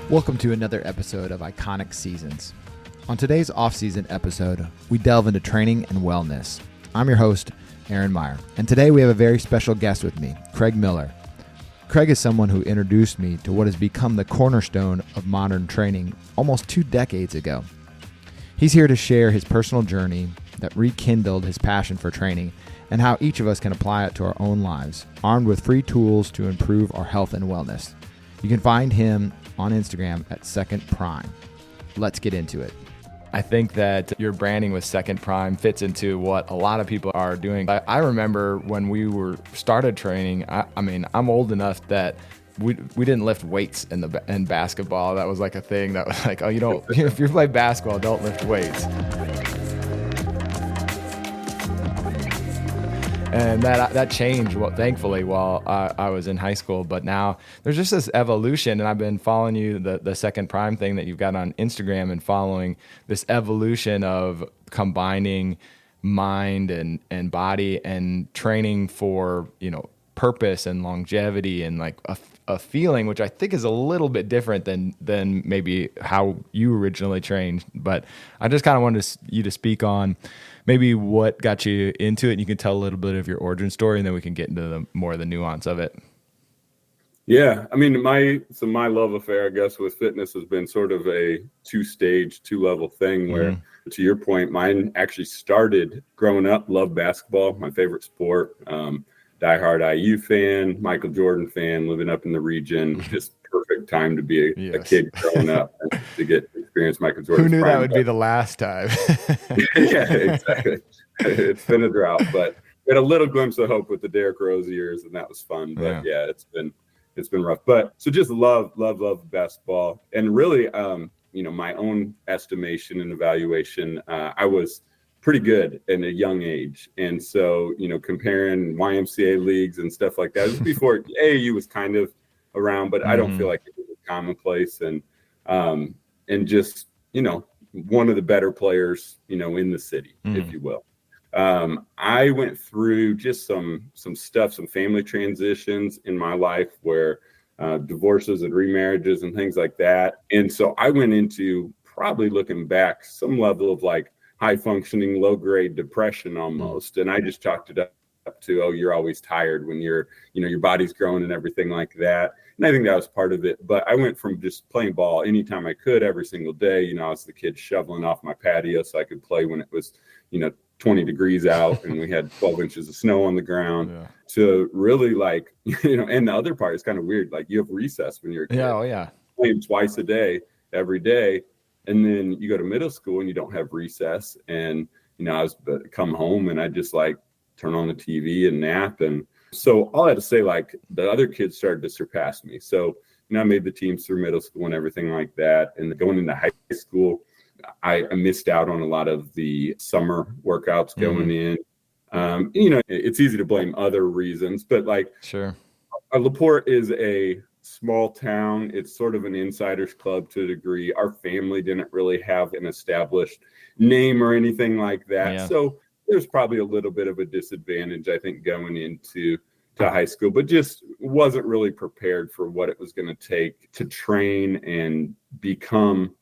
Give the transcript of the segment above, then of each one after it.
Welcome to another episode of Iconic Seasons. On today's off-season episode, we delve into training and wellness. I'm your host, Aaron Meyer, and today we have a very special guest with me, Craig Miller. Craig is someone who introduced me to what has become the cornerstone of modern training almost 2 decades ago. He's here to share his personal journey that rekindled his passion for training and how each of us can apply it to our own lives, armed with free tools to improve our health and wellness. You can find him on Instagram at Second Prime. Let's get into it. I think that your branding with Second Prime fits into what a lot of people are doing. I remember when we started training, I'm old enough that we didn't lift weights in basketball. That was like a thing that was like, oh, you don't, if you play basketball, don't lift weights. And that changed, thankfully, while I was in high school. But now there's just this evolution, and I've been following you, the Second Prime thing that you've got on Instagram, and following this evolution of combining mind and body and training for, purpose and longevity and like a feeling, which I think is a little bit different than maybe how you originally trained. But I just kind of wanted you to speak on maybe what got you into it, and you can tell a little bit of your origin story, and then we can get into more of the nuance of it. Yeah, my love affair, I guess, with fitness has been sort of a 2-level thing where, to your point, mine actually started growing up, loved basketball, my favorite sport, diehard IU fan, Michael Jordan fan, living up in the region, just perfect time to be a kid growing up and to get to experience Michael Jordan. Who knew that would be the last time? Yeah, exactly. It's been a drought, but we had a little glimpse of hope with the Derrick Rose years, and that was fun. But yeah, it's been rough. But so just love basketball, and really, my own estimation and evaluation, I was pretty good at a young age. And so, comparing YMCA leagues and stuff like that, this was before AAU was kind of around, but I don't feel like it was commonplace, and just, one of the better players, in the city, if you will. I went through just some stuff, some family transitions in my life where divorces and remarriages and things like that. And so I went into, probably looking back, some level of like high functioning, low grade depression almost. And I just chalked it up to, oh, you're always tired when your body's growing and everything like that. And I think that was part of it. But I went from just playing ball anytime I could every single day. I was the kid shoveling off my patio so I could play when it was, 20 degrees out and we had 12 inches of snow on the ground, to really like, and the other part is kind of weird. Like you have recess when you're a kid. Yeah, oh yeah. Playing twice a day, every day. And then you go to middle school and you don't have recess. And, I was come home and I just like turn on the TV and nap. And so all I had to say, like the other kids started to surpass me. So, I made the teams through middle school and everything like that. And going into high school, I missed out on a lot of the summer workouts going in. It's easy to blame other reasons, but like sure. LaPorte is a small town. It's sort of an insider's club to a degree. Our family didn't really have an established name or anything like that. Yeah. So there's probably a little bit of a disadvantage, I think, going into high school, but just wasn't really prepared for what it was going to take to train and become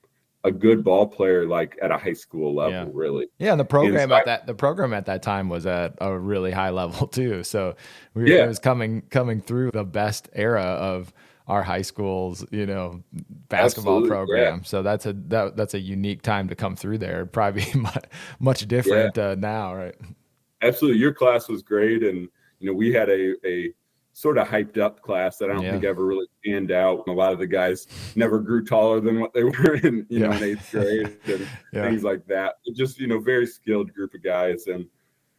a good ball player, like at a high school level, really. Yeah, and the program at that time was at a really high level too. So it was coming through the best era of our high school's, basketball program. Yeah. So that's a unique time to come through there. Probably much different now, right? Absolutely. Your class was great, and we had a sort of hyped up class that I don't think ever really panned out. A lot of the guys never grew taller than what they were in, in 8th grade and things like that. Just, very skilled group of guys.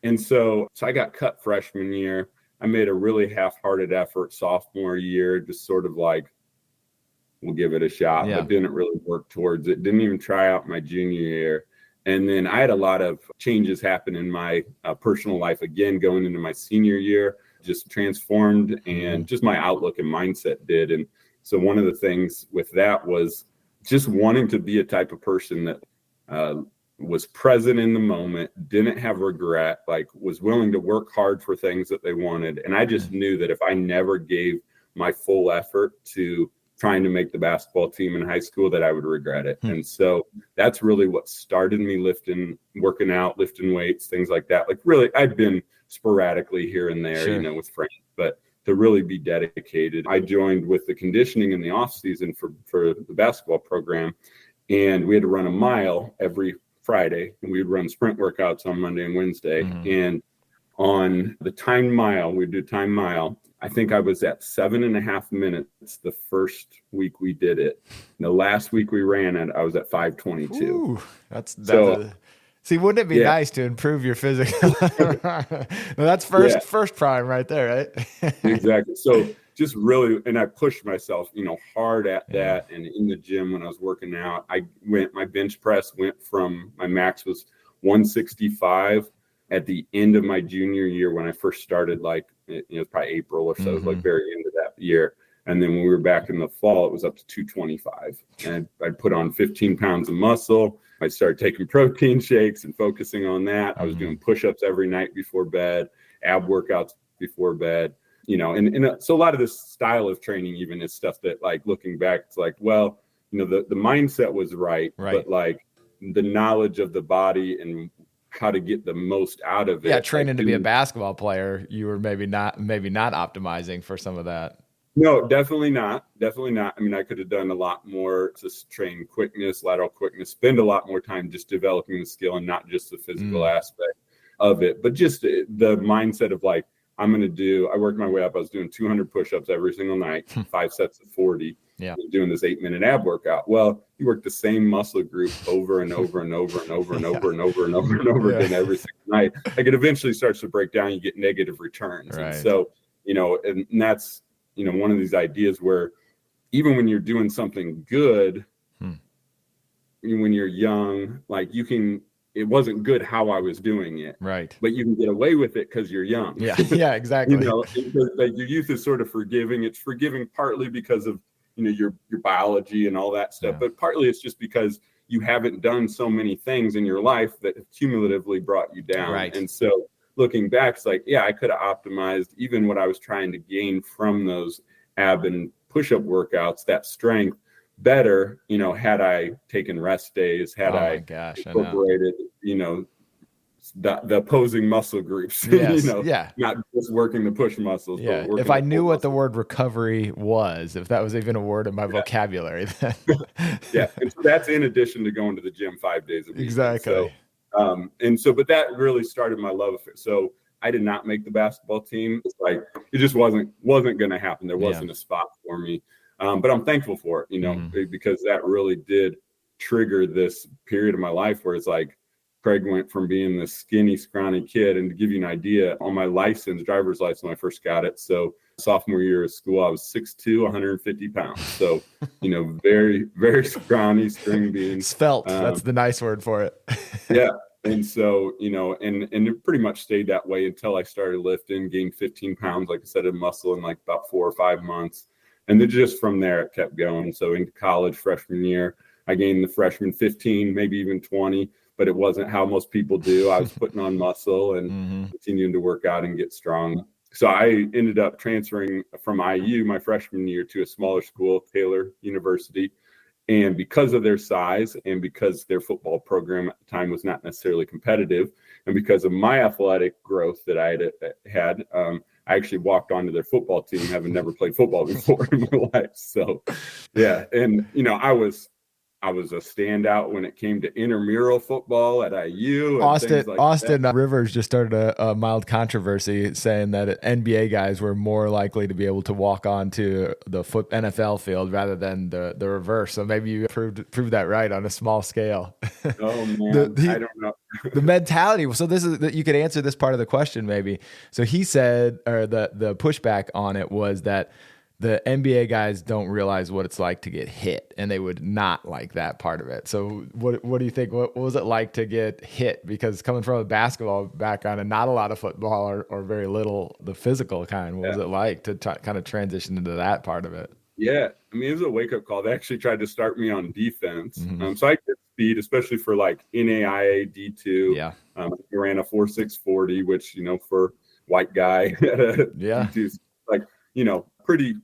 And so I got cut freshman year. I made a really half-hearted effort sophomore year, just sort of like, we'll give it a shot, but didn't really work towards it. Didn't even try out my junior year. And then I had a lot of changes happen in my personal life again, going into my senior year. Just transformed, and just my outlook and mindset did. And so one of the things with that was just wanting to be a type of person that was present in the moment, didn't have regret, like was willing to work hard for things that they wanted. And I just knew that if I never gave my full effort to trying to make the basketball team in high school that I would regret it. And so that's really what started me working out, lifting weights, things like that. Like really, I'd been sporadically here and there, Sure. with friends, but to really be dedicated, I joined with the conditioning in the off season for the basketball program. And we had to run a mile every Friday, and we'd run sprint workouts on Monday and Wednesday. And on the timed mile, we'd do time mile. I think I was at 7.5 minutes the first week we did it. And the last week we ran it, I was at 5:22. Ooh, see, wouldn't it be nice to improve your physical? That's first prime right there, right? Exactly. So just really, and I pushed myself, hard at that. And in the gym when I was working out, my bench press went from, my max was 165 at the end of my junior year when I first started, like, it was probably April or so, it was like very end of that year. And then when we were back in the fall, it was up to 225. And I'd put on 15 pounds of muscle. I started taking protein shakes and focusing on that. I was doing push-ups every night before bed, ab workouts before bed, and so a lot of this style of training even is stuff that, like, looking back, it's like, well, the mindset was right, but like the knowledge of the body and how to get the most out of it. Yeah, training to be a basketball player, you were maybe not optimizing for some of that. No, definitely not. Definitely not. I mean, I could have done a lot more to train quickness, lateral quickness, spend a lot more time just developing the skill and not just the physical aspect of it, but just the mindset of like, I worked my way up. I was doing 200 push-ups every single night, 5 sets of 40, doing this 8-minute ab workout. Well, you work the same muscle group over and over and over and over and over and over and over and over again every single night. Like, it eventually starts to break down. You get negative returns. Right. And so, and that's, one of these ideas where even when you're doing something good, when you're young, like it wasn't good how I was doing it. Right. But you can get away with it because you're young. Yeah. Yeah, exactly. Like your youth is sort of forgiving. It's forgiving partly because of, your biology and all that stuff, but partly it's just because you haven't done so many things in your life that have cumulatively brought you down. Right. And so looking back, it's like, I could have optimized even what I was trying to gain from those ab and push-up workouts, that strength, better, had I taken rest days, had incorporated, the opposing muscle groups, not just working the push muscles. Yeah. But if I knew what the word recovery was, if that was even a word in my vocabulary, then And so that's in addition to going to the gym 5 days a week. Exactly. But that really started my love of it. So I did not make the basketball team. It's like, it just wasn't going to happen. There wasn't a spot for me. But I'm thankful for it, because that really did trigger this period of my life where it's like, Craig went from being this skinny, scrawny kid. And to give you an idea, on my driver's license, when I first got it, so sophomore year of school, I was 6'2", 150 pounds. So, very, very scrawny, string bean. Svelte, that's the nice word for it. Yeah. And so, and it pretty much stayed that way until I started lifting, gained 15 pounds, like I said, of muscle in like about 4 or 5 months. And then just from there, it kept going. So into college, freshman year, I gained the freshman 15, maybe even 20, but it wasn't how most people do. I was putting on muscle and continuing to work out and get strong. So I ended up transferring from IU my freshman year to a smaller school, Taylor University. And because of their size and because their football program at the time was not necessarily competitive, and because of my athletic growth that I had, I actually walked onto their football team, having never played football before in my life. So, and I was a standout when it came to intramural football at IU. Austin Rivers just started a mild controversy saying that NBA guys were more likely to be able to walk onto the NFL field rather than the reverse. So maybe you proved that right on a small scale. Oh man, I don't know. The mentality. So this is you could answer this part of the question maybe. So he said, or the pushback on it was that the NBA guys don't realize what it's like to get hit, and they would not like that part of it. So what do you think? What was it like to get hit? Because coming from a basketball background and not a lot of football or very little the physical kind, what was it like to kind of transition into that part of it? Yeah, I mean, it was a wake-up call. They actually tried to start me on defense. So I get speed, especially for like NAIA D2. Yeah. I ran a 4.640, which, for white guy at a D2, like, pretty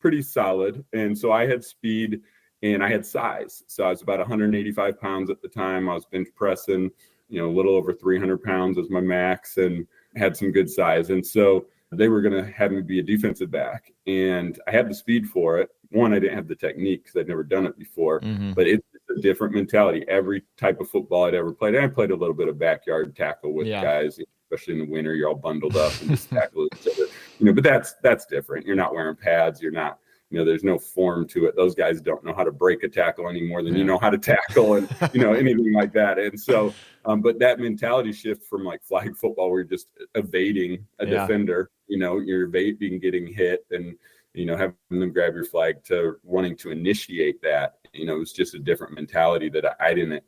pretty solid. And so I had speed and I had size. So I was about 185 pounds at the time. I was bench pressing, a little over 300 pounds was my max, and had some good size. And so they were going to have me be a defensive back, and I had the speed for it. One, I didn't have the technique because I'd never done it before, but it's a different mentality. Every type of football I'd ever played, and I played a little bit of backyard tackle with guys, especially in the winter. You're all bundled up and just tackle each other, but that's different. You're not wearing pads. You're not, there's no form to it. Those guys don't know how to break a tackle any more than you know how to tackle, and anything like that. And so, but that mentality shift from like flag football, where you're just evading a defender, you're evading getting hit, and having them grab your flag, to wanting to initiate that, it was just a different mentality that I didn't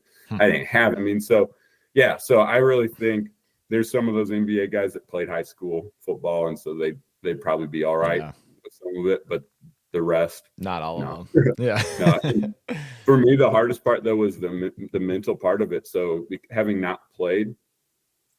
have. I mean, so I really think there's some of those NBA guys that played high school football, and so they'd probably be all right with some of it, but the rest, not all of them. Yeah. For me, the hardest part though was the mental part of it. So having not played,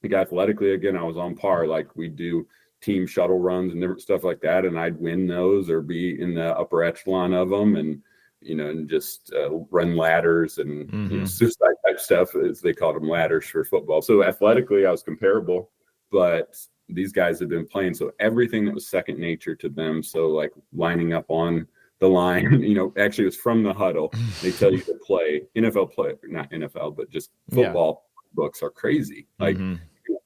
like athletically, again, I was on par. Like we do team shuttle runs and different stuff like that, and I'd win those or be in the upper echelon of them, and and just run ladders and suicide type stuff, as they called them, ladders for football. So athletically, I was comparable, but these guys have been playing, so everything that was second nature to them. So like lining up on the line, actually it was from the huddle. They tell you to play. NFL play, not NFL, but just football books are crazy. Like at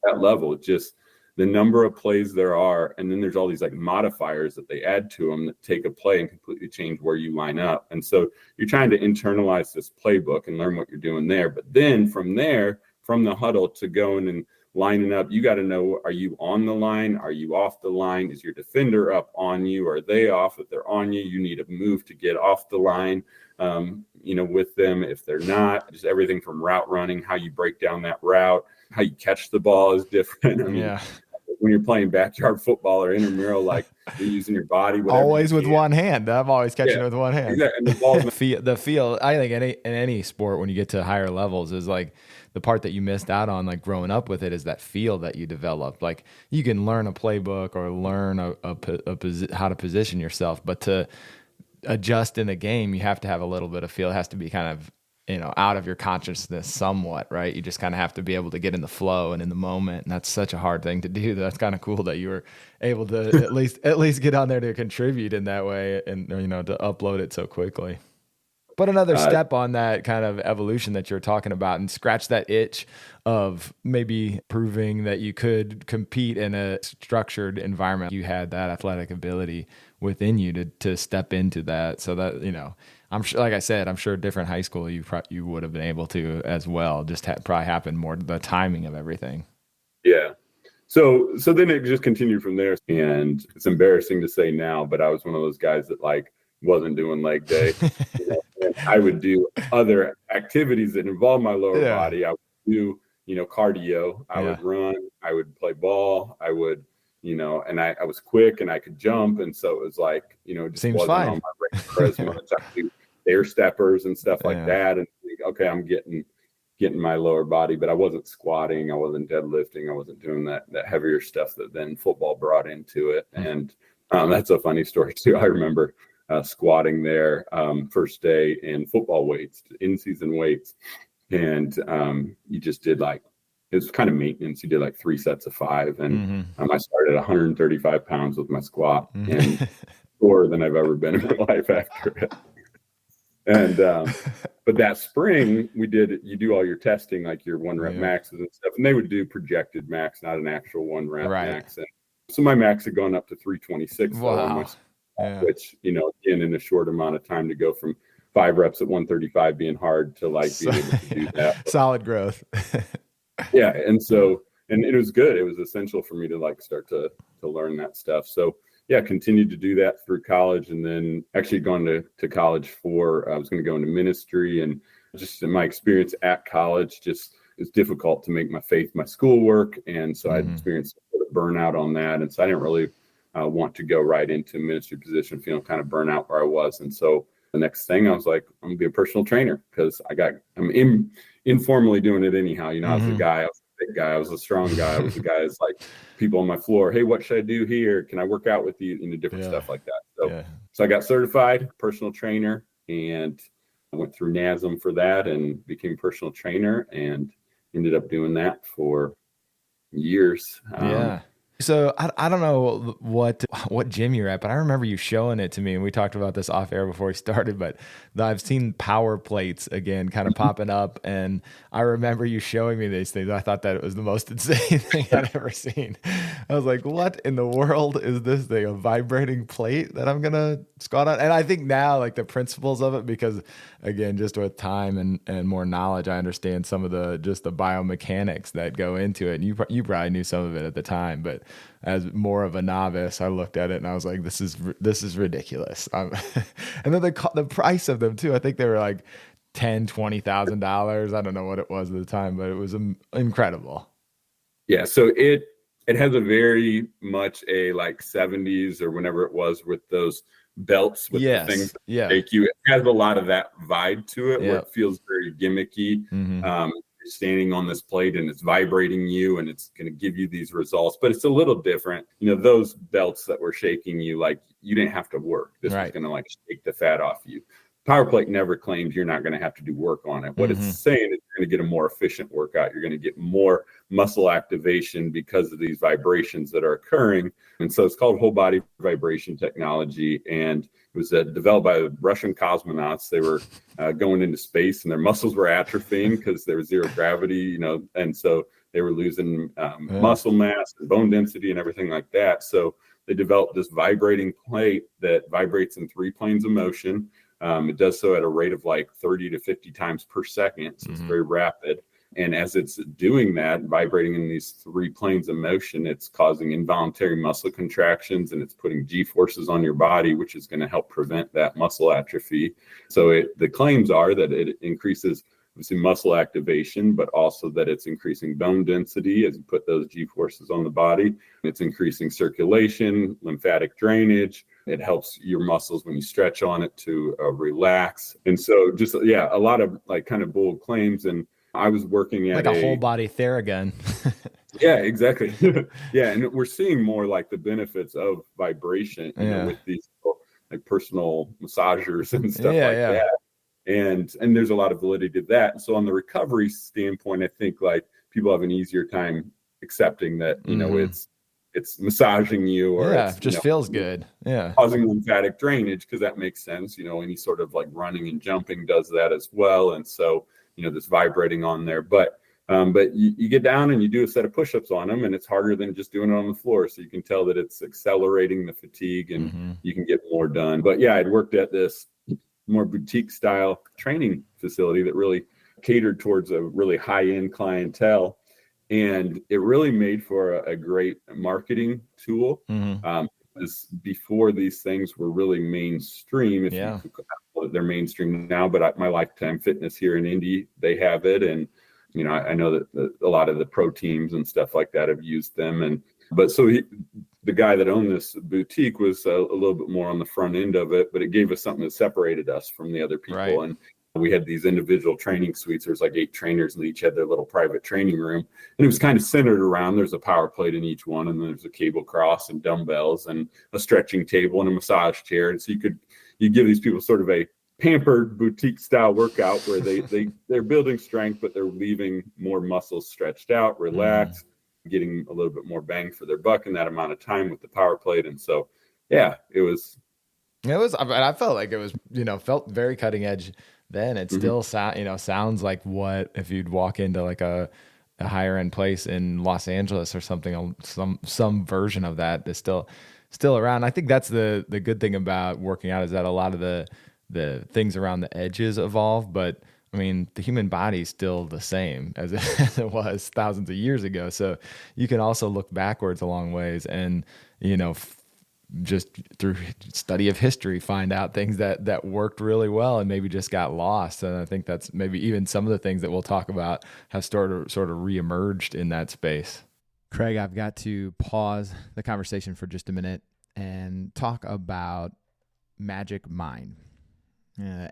that level, it's just the number of plays there are, and then there's all these like modifiers that they add to them that take a play and completely change where you line up. And so you're trying to internalize this playbook and learn what you're doing there. But then from there, from the huddle to going and lining up, you got to know, are you on the line? Are you off the line? Is your defender up on you? Are they off? If they're on you, you need to move to get off the line, with them. If they're not, just everything from route running, how you break down that route, how you catch the ball is different. I mean, when you're playing backyard football or intramural, like you're using your body. Always with one hand. I'm always catching it with one hand. Exactly. And the ball's the feel, I think in any sport, when you get to higher levels, is like the part that you missed out on, like growing up with it, is that feel that you develop. Like you can learn a playbook or learn how to position yourself, but to adjust in a game, you have to have a little bit of feel. It has to be kind of, out of your consciousness somewhat, right? You just kind of have to be able to get in the flow and in the moment. And that's such a hard thing to do. That's kind of cool that you were able to at least get on there to contribute in that way, and, to upload it so quickly. But another step on that kind of evolution that you're talking about, and scratch that itch of maybe proving that you could compete in a structured environment. You had that athletic ability within you to step into that. So that, I'm sure, like I said, I'm sure different high school you would have been able to as well. Just probably happened more the timing of everything. Yeah. So then it just continued from there, and it's embarrassing to say now, but I was one of those guys that like wasn't doing leg day. And I would do other activities that involved my lower body. I would do, cardio. I would run. I would play ball. I would, and I was quick and I could jump, and so it was like, just seems wasn't fine. on my charisma. Air steppers and stuff like that, and okay, I'm getting my lower body, but I wasn't squatting, I wasn't deadlifting, I wasn't doing that heavier stuff that then football brought into it. And that's a funny story too. I remember squatting there first day in football weights, in-season weights, and you just did like, it was kind of maintenance. You did like 3 sets of 5, and I started at 135 pounds with my squat, and more than I've ever been in my life after it. And but that spring you do all your testing, like your 1 rep maxes and stuff, and they would do projected max, not an actual 1 rep max. And so my max had gone up to 326. Wow. Which, again, in a short amount of time, to go from 5 reps at 135 being hard to like being able to do that. Solid growth. And so, and it was good. It was essential for me to like start to learn that stuff. So continued to do that through college, and then actually gone to college I was going to go into ministry, and just in my experience at college, just it's difficult to make my faith my schoolwork. And so I experienced a bit of burnout on that. And so I didn't really want to go right into ministry position, feeling kind of burnout where I was. And so the next thing I was like, I'm gonna be a personal trainer, because I'm informally doing it anyhow. I was the guy, I was the big guy, I was the strong guy, I was the guy that's like people on my floor, hey, what should I do here? Can I work out with you? Different stuff like that. So So I got certified personal trainer, and I went through NASM for that and became a personal trainer, and ended up doing that for years. Yeah. So I don't know what gym you're at, but I remember you showing it to me, and we talked about this off air before we started, but I've seen power plates again kind of popping up, and I remember you showing me these things. I thought that it was the most insane thing I'd ever seen. I was like, what in the world is this thing? A vibrating plate that I'm going to squat on? And I think now, like, the principles of it, because again, just with time and more knowledge, I understand some of the biomechanics that go into it. And you probably knew some of it at the time, but as more of a novice, I looked at it and I was like, this is ridiculous. And then the price of them too, I think they were like $10,000-$20,000. I don't know what it was at the time, but it was incredible. Yeah. So it has a very much a like 70s or whenever it was with those belts with the things that take you. It has a lot of that vibe to it where it feels very gimmicky. You're standing on this plate and it's vibrating you and it's going to give you these results, but it's a little different. Those belts that were shaking you, like you didn't have to work. This was going to like shake the fat off you. Power plate never claims you're not going to have to do work on it. What it's saying is you're going to get a more efficient workout. You're going to get more muscle activation because of these vibrations that are occurring. And so it's called whole body vibration technology. And it was developed by the Russian cosmonauts. They were going into space and their muscles were atrophying because there was zero gravity, and so they were losing muscle mass and bone density and everything like that. So they developed this vibrating plate that vibrates in 3 planes of motion. It does so at a rate of like 30 to 50 times per second. So it's very rapid. And as it's doing that, vibrating in these 3 planes of motion, it's causing involuntary muscle contractions and it's putting G forces on your body, which is going to help prevent that muscle atrophy. So the claims are that it increases obviously muscle activation, but also that it's increasing bone density as you put those G forces on the body. It's increasing circulation, lymphatic drainage. It helps your muscles when you stretch on it to relax. And so just, a lot of like kind of bold claims. And I was working at like a whole body Theragun. Yeah, exactly. Yeah. And we're seeing more like the benefits of vibration, with these like personal massagers and stuff that. And there's a lot of validity to that. So on the recovery standpoint, I think like people have an easier time accepting that, it's massaging you or it just feels good. Yeah. Causing lymphatic drainage, because that makes sense. Any sort of like running and jumping does that as well. And so, this vibrating on there. But you get down and you do a set of push-ups on them, and it's harder than just doing it on the floor. So you can tell that it's accelerating the fatigue and you can get more done. But yeah, I'd worked at this more boutique style training facility that really catered towards a really high-end clientele. And it really made for a great marketing tool. Because before these things were really mainstream, if you could call it, they're mainstream now, but my Lifetime Fitness here in Indy, they have it. And, I know that a lot of the pro teams and stuff like that have used them. But so the guy that owned this boutique was a little bit more on the front end of it, but it gave us something that separated us from the other people. Right. And we had these individual training suites. There's like 8 trainers and each had their little private training room. And it was kind of centered around, there's a power plate in each one. And then there's a cable cross and dumbbells and a stretching table and a massage chair. And so you give these people sort of a pampered boutique style workout where they're building strength, but they're leaving more muscles stretched out, relaxed, getting a little bit more bang for their buck in that amount of time with the power plate. And so, I felt like it was, felt very cutting edge then. It still sounds like what if you'd walk into like a higher end place in Los Angeles or something, some version of that is still around. I think that's the good thing about working out, is that a lot of the things around the edges evolve, but I mean, the human body is still the same as it was thousands of years ago. So you can also look backwards a long ways and, just through study of history, find out things that worked really well and maybe just got lost. And I think that's maybe even some of the things that we'll talk about have sort of reemerged in that space. Craig, I've got to pause the conversation for just a minute and talk about Magic Mind.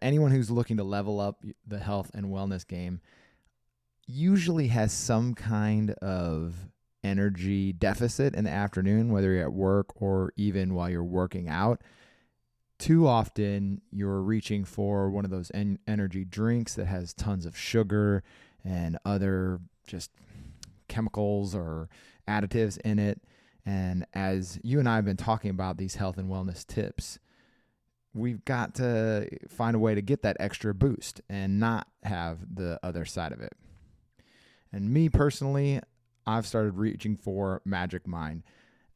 Anyone who's looking to level up the health and wellness game usually has some kind of energy deficit in the afternoon, whether you're at work or even while you're working out. too often you're reaching for one of those energy drinks that has tons of sugar and other just chemicals or additives in it. And as you and I have been talking about these health and wellness tips, we've got to find a way to get that extra boost and not have the other side of it. And me personally, I've started reaching for Magic Mind,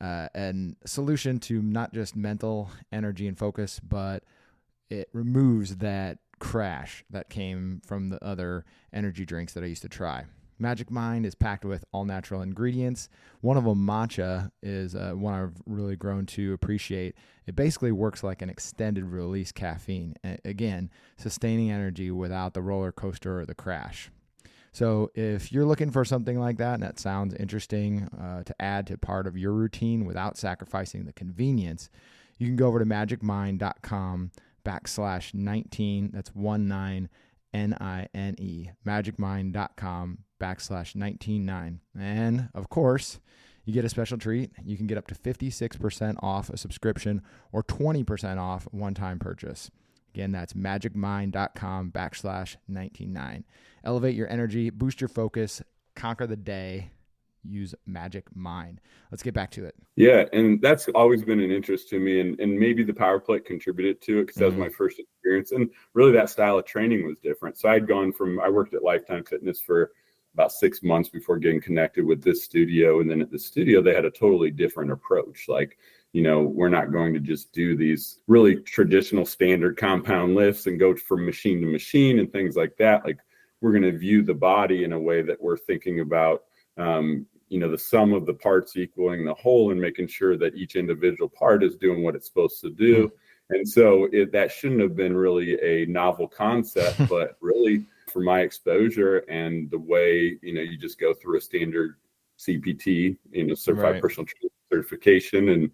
and solution to not just mental energy and focus, but it removes that crash that came from the other energy drinks that I used to try. Magic Mind is packed with all natural ingredients. One of them, matcha, is one I've really grown to appreciate. It basically works like an extended release caffeine. Again, sustaining energy without the roller coaster or the crash. So if you're looking for something like that and that sounds interesting to add to part of your routine without sacrificing the convenience, you can go over to magicmind.com/19. That's 19 NINE. magicmind.com/199. And of course, you get a special treat. You can get up to 56% off a subscription or 20% off one-time purchase. Again, that's magicmind.com/199. Elevate your energy, boost your focus, conquer the day. Use Magic Mind. Let's get back to it. Yeah, and that's always been an interest to me, and maybe the power plate contributed to it because that was my first experience, and really that style of training was different. So I worked at Lifetime Fitness for about 6 months before getting connected with this studio, and then at the studio they had a totally different approach. Like, we're not going to just do these really traditional standard compound lifts and go from machine to machine and things like that. Like, we're going to view the body in a way that we're thinking about the sum of the parts equaling the whole and making sure that each individual part is doing what it's supposed to do. And so that shouldn't have been really a novel concept, but really for my exposure and the way, you just go through a standard CPT, certified personal trainer certification and,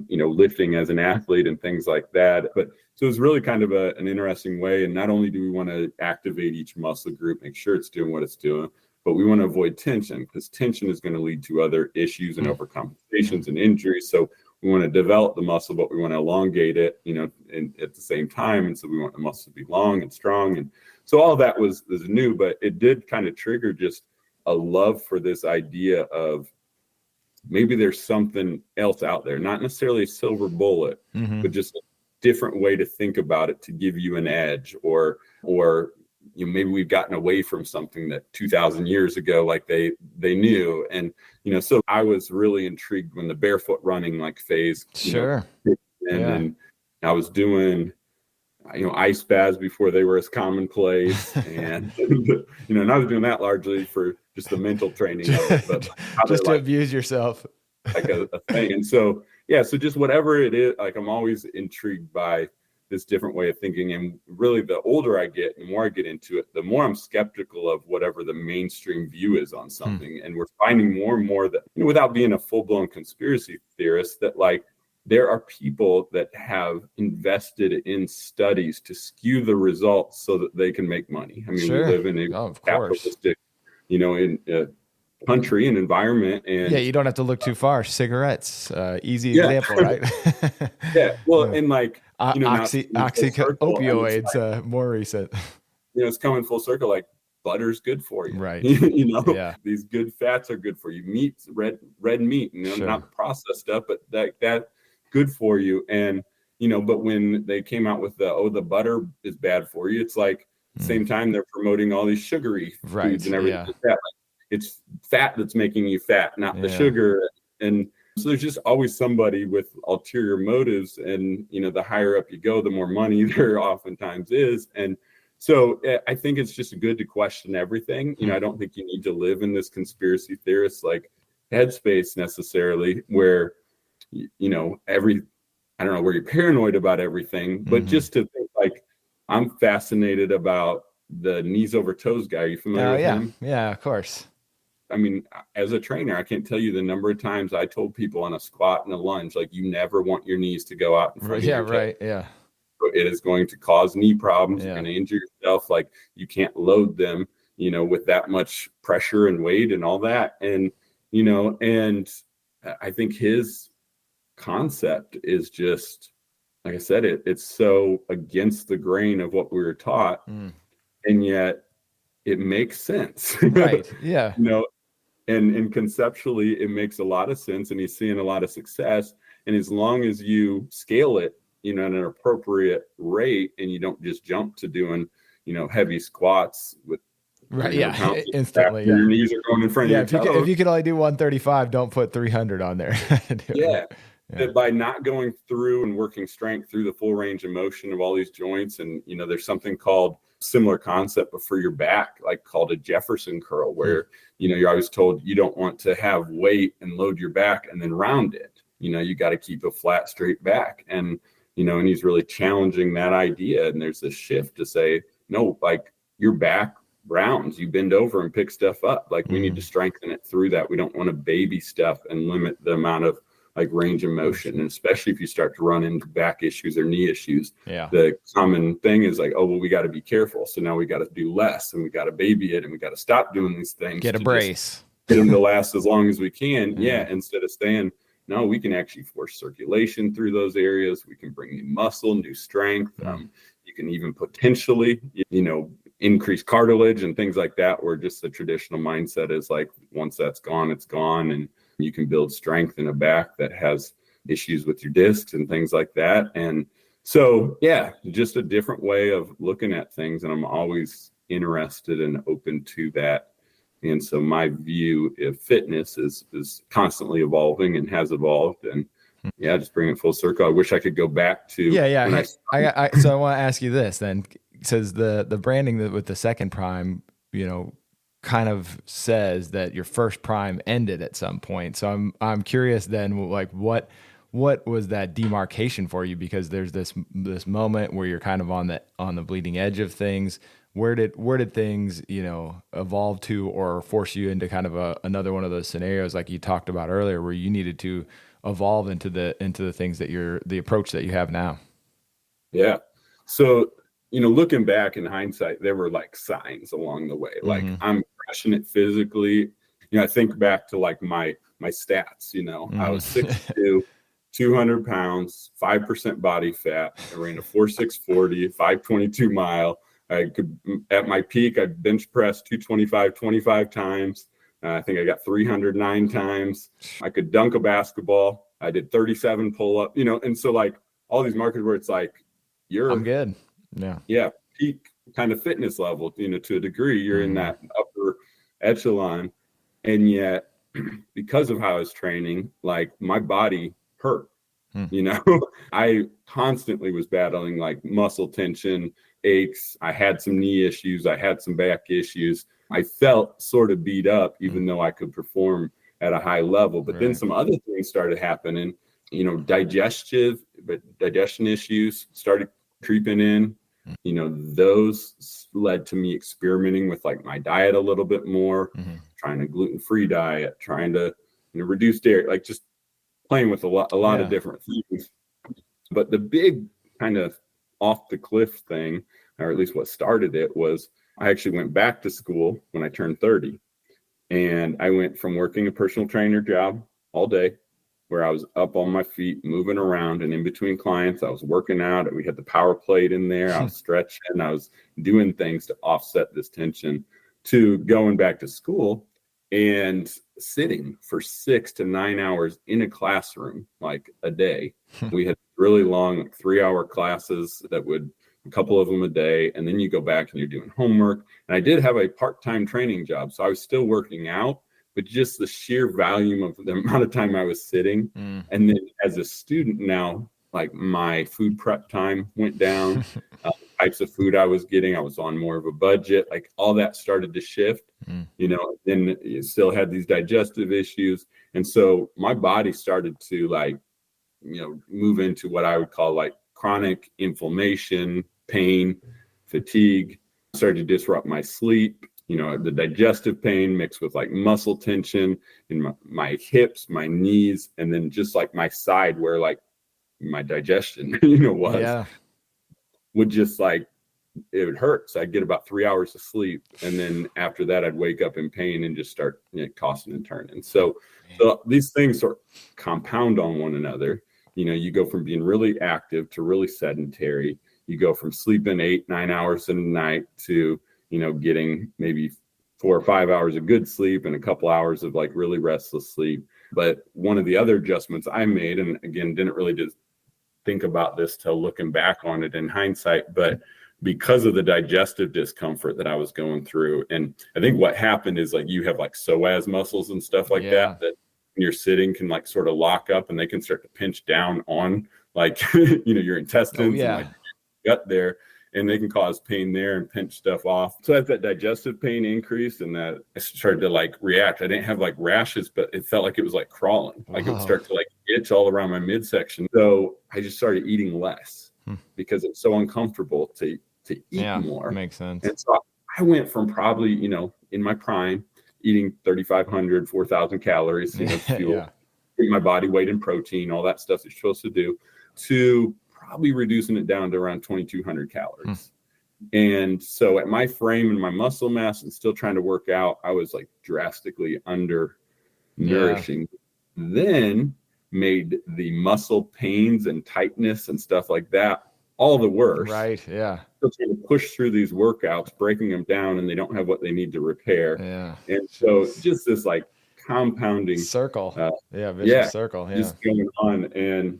lifting as an athlete and things like that. But so it's really kind of an interesting way. And not only do we want to activate each muscle group, make sure it's doing what it's doing, but we want to avoid tension because tension is going to lead to other issues and overcompensations and injuries. So we want to develop the muscle, but we want to elongate it, and at the same time. And so we want the muscle to be long and strong. And so all of that was new, but it did kind of trigger just a love for this idea of maybe there's something else out there, not necessarily a silver bullet, but just a different way to think about it to give you an edge, or maybe we've gotten away from something that 2,000 years ago, like they knew. And, so I was really intrigued when the barefoot running phase. And I was doing, ice baths before they were as commonplace. And, and I was doing that largely for just the mental training of it, but just to abuse yourself. Like a thing. And so, so just whatever it is, I'm always intrigued by this different way of thinking. And really the older I get and the more I get into it, the more I'm skeptical of whatever the mainstream view is on something. And we're finding more and more that, without being a full-blown conspiracy theorist, that there are people that have invested in studies to skew the results so that they can make money. I mean, we live in a capitalistic, in a country and environment. And you don't have to look too far. Cigarettes, easy example, right? Well, and opioids, more recent. It's coming full circle. Butter's good for you, right? These good fats are good for you. Meat's red meat, not processed stuff, but that good for you. And but when they came out with the butter is bad for you, it's same time they're promoting all these sugary foods and everything like that. It's fat that's making you fat, not the sugar. And so there's just always somebody with ulterior motives. And, the higher up you go, the more money there oftentimes is. And so I think it's just good to question everything. I don't think you need to live in this conspiracy theorist headspace necessarily where, I don't know, where you're paranoid about everything, but just to think I'm fascinated about the knees over toes guy. Are you familiar with him? Yeah, of course. I mean, as a trainer, I can't tell you the number of times I told people on a squat and a lunge, you never want your knees to go out in front of your toes. It is going to cause knee problems. You're going to injure yourself. You can't load them, with that much pressure and weight and all that. And, and I think his concept is just like I said, it's so against the grain of what we were taught, and yet it makes sense. Right. Yeah. And conceptually it makes a lot of sense, and he's seeing a lot of success. And as long as you scale it, at an appropriate rate, and you don't just jump to doing, heavy squats with Right. 300 Yeah. pounds Instantly. your knees are going in front of your toes. If you could only do 135, don't put 300 on there. Yeah. That by not going through and working strength through the full range of motion of all these joints, and there's something called similar concept, but for your back, like called a Jefferson curl, where you're always told you don't want to have weight and load your back and then round it. You got to keep a flat, straight back. And and he's really challenging that idea. And there's this shift to say, no, like your back rounds, you bend over and pick stuff up. Like we need to strengthen it through that. We don't want to baby stuff and limit the amount of like range of motion. And especially if you start to run into back issues or knee issues, the common thing is like, oh, well, we got to be careful. So now we got to do less, and we got to baby it, and we got to stop doing these things. Get a brace. Get them to last as long as we can. Instead of saying, no, we can actually force circulation through those areas. We can bring new muscle, new strength. You can even potentially, increase cartilage and things like that, where just the traditional mindset is like, once that's gone, it's gone. And you can build strength in a back that has issues with your discs and things like that. And so, just a different way of looking at things. And I'm always interested and open to that. And so my view of fitness is constantly evolving and has evolved. And just bring it full circle. I wish I could go back to. So I want to ask you this then. It says the branding with the second prime, kind of says that your first prime ended at some point. So I'm curious then, like what was that demarcation for you? Because there's this moment where you're kind of on the bleeding edge of things. Where did things, evolve to or force you into kind of another one of those scenarios like you talked about earlier, where you needed to evolve into the things that the approach that you have now? Yeah. So, looking back in hindsight, there were like signs along the way. Like I'm crushing it physically. I think back to like my stats, I was 6'2", 200 pounds, 5% body fat. I ran a 4.640, 522 mile. I could, at my peak, I bench pressed 225 25 times. I think I got 309 times. I could dunk a basketball. I did 37 pull-up, and so like all these markers where it's like, I'm good. Yeah. Peak kind of fitness level, to a degree, you're in that upper echelon. And yet, because of how I was training, like my body hurt. I constantly was battling like muscle tension, aches. I had some knee issues. I had some back issues. I felt sort of beat up, even though I could perform at a high level. But then some other things started happening, digestion issues started creeping in. Those led to me experimenting with like my diet a little bit more, trying a gluten-free diet, trying to reduce dairy, like just playing with a lot of different things. But the big kind of off the cliff thing, or at least what started it, was I actually went back to school when I turned 30. And I went from working a personal trainer job all day, where I was up on my feet, moving around, and in between clients, I was working out, and we had the power plate in there. I was stretching, I was doing things to offset this tension, to going back to school and sitting for 6 to 9 hours in a classroom, like a day. We had really long, like 3-hour classes that would, a couple of them a day. And then you go back and you're doing homework. And I did have a part-time training job, so I was still working out, but just the sheer volume of the amount of time I was sitting. And then as a student now, like my food prep time went down, types of food I was getting, I was on more of a budget, like all that started to shift, then you still had these digestive issues. And so my body started to like, move into what I would call like chronic inflammation, pain, fatigue, started to disrupt my sleep. The digestive pain mixed with like muscle tension in my hips, my knees, and then just like my side where like my digestion, would just like, it would hurt. So I'd get about 3 hours of sleep. And then after that, I'd wake up in pain and just start tossing and turning. So these things sort of compound on one another. You go from being really active to really sedentary. You go from sleeping 8-9 hours in a night to, getting maybe 4 or 5 hours of good sleep and a couple hours of like really restless sleep. But one of the other adjustments I made, and again, didn't really just think about this till looking back on it in hindsight, but because of the digestive discomfort that I was going through. And I think what happened is like you have like psoas muscles and stuff like that when you're sitting can like sort of lock up and they can start to pinch down on like, your intestines and like your gut there. And they can cause pain there and pinch stuff off. So as that digestive pain increased and that I started to like react, I didn't have like rashes, but it felt like it was like crawling. Like it would start to like itch all around my midsection. So I just started eating less because it's so uncomfortable to eat more. Makes sense. And so I went from probably, in my prime, eating 3,500, 4,000 calories, fuel, my body weight in protein, all that stuff that you're supposed to do, to probably reducing it down to around 2,200 calories. And so at my frame and my muscle mass and still trying to work out, I was like drastically under nourishing. Then made the muscle pains and tightness and stuff like that all the worse. Right. Yeah. So trying to push through these workouts, breaking them down, and they don't have what they need to repair. Yeah. And so just this like compounding circle. Vicious circle. Yeah. Just going on. And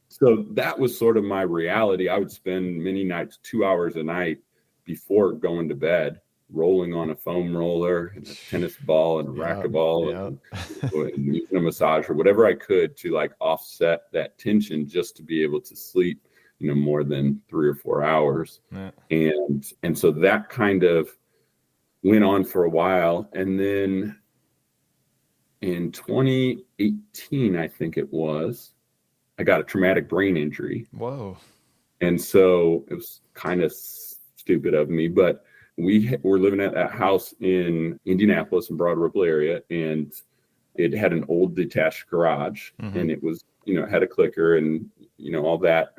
so that was sort of my reality. I would spend many nights, 2 hours a night before going to bed, rolling on a foam roller and a tennis ball and a racquetball and using a massage or whatever I could to like offset that tension just to be able to sleep, more than 3 or 4 hours. And so that kind of went on for a while. And then in 2018, I think it was, I got a traumatic brain injury. Whoa. And so it was kind of stupid of me, but we were living at that house in Indianapolis in Broad Ripple area, and it had an old detached garage, and it was, it had a clicker and, all that.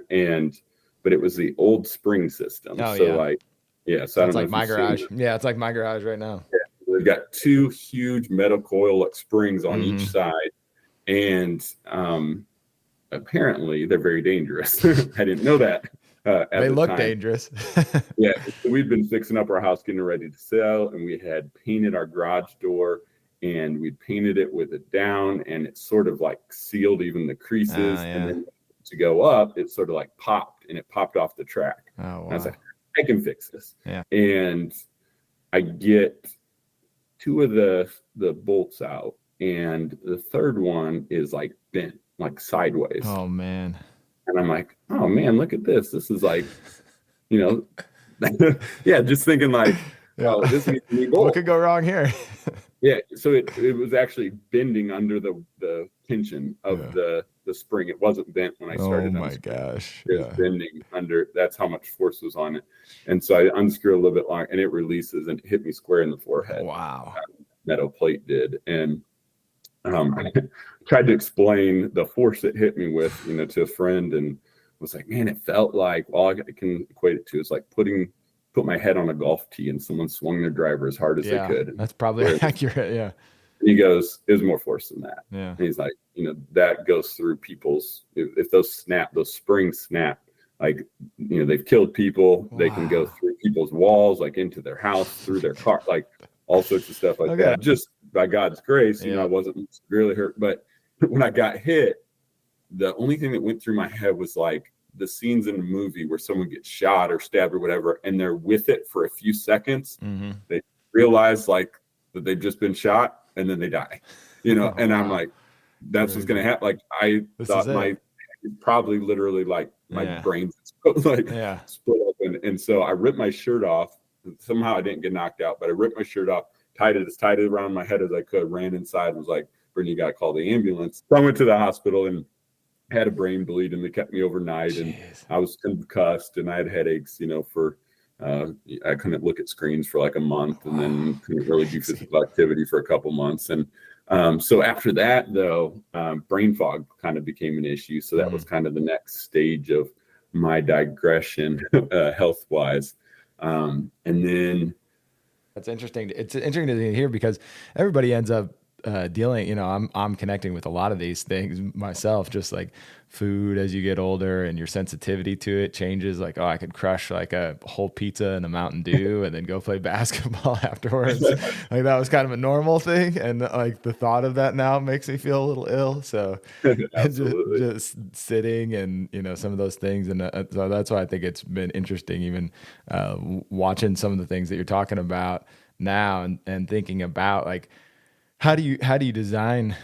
But it was the old spring system. So I don't know. Like my garage. Yeah. It's like my garage right now. Yeah. They've got 2 huge metal coil like springs on each side. And, apparently they're very dangerous. I didn't know that. They look dangerous. Yeah. So we'd been fixing up our house, getting ready to sell, and we had painted our garage door, and we'd painted it with it down, and it sort of like sealed even the creases. And then to go up, it sort of like popped, and it popped off the track. Oh, wow. And I was like, I can fix this. Yeah. And I get 2 of the bolts out, and the third one is like bent, like sideways. Oh man. And I'm like, oh man, look at this. This is like, just thinking like, oh, this needs to be bolt. What could go wrong here? Yeah. So it was actually bending under the tension of the spring. It wasn't bent when I started. Oh my gosh. It was bending under. That's how much force was on it. And so I unscrew a little bit long, and it releases and hit me square in the forehead. Wow. Metal plate did. And I tried to explain the force it hit me with, to a friend, and was like, man, it felt like, all I can equate it to is like put my head on a golf tee and someone swung their driver as hard as they could. That's probably accurate. Yeah. And he goes, it was more force than that. Yeah. And he's like, that goes through people's, if those springs snap, like, they've killed people. Wow. They can go through people's walls, like into their house, through their car, like all sorts of stuff like that. Just by God's grace, I wasn't severely hurt. But when I got hit, the only thing that went through my head was like the scenes in a movie where someone gets shot or stabbed or whatever, and they're with it for a few seconds. They realize like that they've just been shot, and then they die, and I'm like, that's what's going to happen. Like I thought probably literally like my brain split open. And so I ripped my shirt off. Somehow I didn't get knocked out, but I ripped my shirt off, tied it as tight around my head as I could, ran inside, and was like, Brittany, you got to call the ambulance. So I went to the hospital and had a brain bleed, and they kept me overnight. And I was concussed, and I had headaches, for I couldn't look at screens for like a month, and then couldn't really do physical activity for a couple months. And so after that, though, brain fog kind of became an issue. So that was kind of the next stage of my digression, health-wise. And then that's interesting. It's interesting to hear because everybody ends up dealing, I'm connecting with a lot of these things myself, just like food as you get older and your sensitivity to it changes. Like, oh, I could crush like a whole pizza and a Mountain Dew and then go play basketball afterwards. Like that was kind of a normal thing. And like the thought of that now makes me feel a little ill. So just sitting and, some of those things. And so that's why I think it's been interesting, even watching some of the things that you're talking about now and thinking about like, how do you design,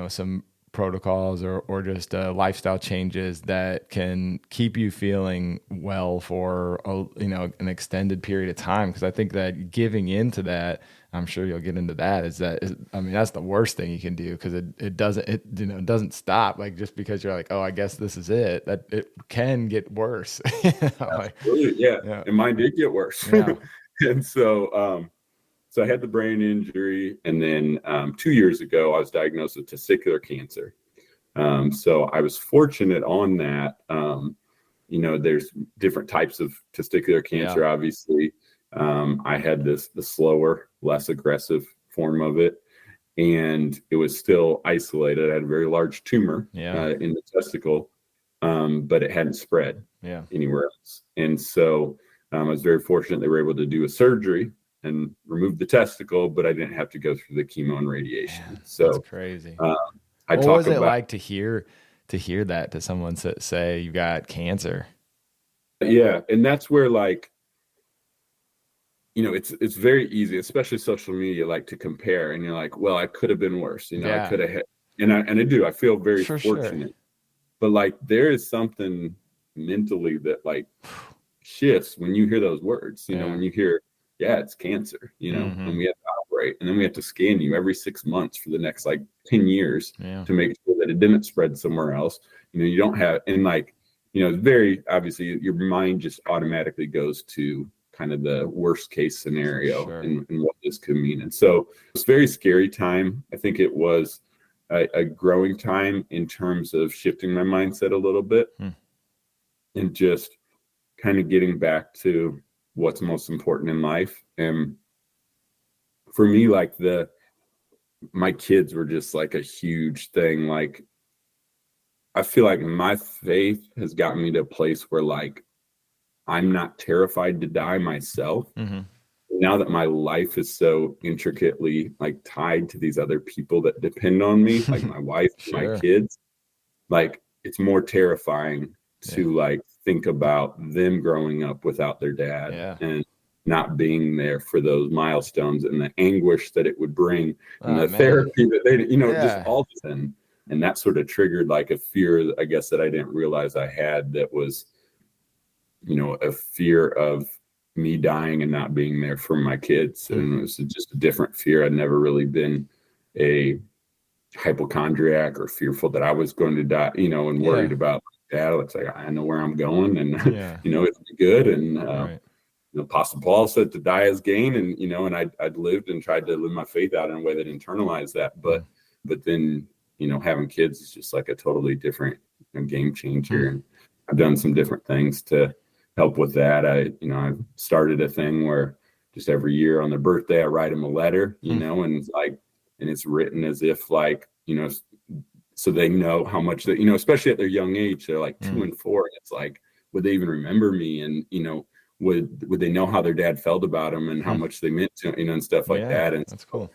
some protocols or just lifestyle changes that can keep you feeling well for an extended period of time? Because I think that giving into that, I'm sure you'll get into that, that's the worst thing you can do, because it doesn't stop. Like just because you're like, oh, I guess this is it, that it can get worse. Absolutely, yeah. And mine did get worse. Yeah. And so I had the brain injury, and then 2 years ago, I was diagnosed with testicular cancer. So I was fortunate on that. There's different types of testicular cancer, obviously. I had the slower, less aggressive form of it, and it was still isolated. I had a very large tumor in the testicle, but it hadn't spread anywhere else. And so I was very fortunate they were able to do a surgery and remove the testicle, but I didn't have to go through the chemo and radiation. Man, so that's crazy. What was it like to hear that to someone say you got cancer? Yeah, and that's where it's very easy, especially social media, like to compare, and you're like, well, I could have been worse. I could have had, and I do. I feel very fortunate, but like there is something mentally that like shifts when you hear those words. When you hear, it's cancer, and we have to operate, and then we have to scan you every 6 months for the next 10 years to make sure that it didn't spread somewhere else. You don't have, and very obviously your mind just automatically goes to kind of the worst case scenario and what this could mean. And so it's a very scary time. I think it was a growing time in terms of shifting my mindset a little bit and just kind of getting back to what's most important in life. And for me, my kids were just like a huge thing. Like, I feel like my faith has gotten me to a place where I'm not terrified to die myself. Mm-hmm. Now that my life is so intricately tied to these other people that depend on me, like my wife, my kids, it's more terrifying to think about them growing up without their dad and not being there for those milestones and the anguish that it would bring and the therapy that they, just all this. And that sort of triggered a fear, I guess, that I didn't realize I had, that was, a fear of me dying and not being there for my kids. And it was just a different fear. I'd never really been a hypochondriac or fearful that I was going to die, and worried about that. It's like, I know where I'm going, and it'll be good. And Apostle Paul said to die is gain, and I'd lived and tried to live my faith out in a way that internalized that. But then having kids is just a totally different game changer. And I've done some different things to help with that. I've started a thing where just every year on their birthday I write them a letter, and it's written as if so they know how much that, especially at their young age, they're 2 and 4. And it's would they even remember me? And, would they know how their dad felt about them and how much they meant to, and stuff like that. And that's cool.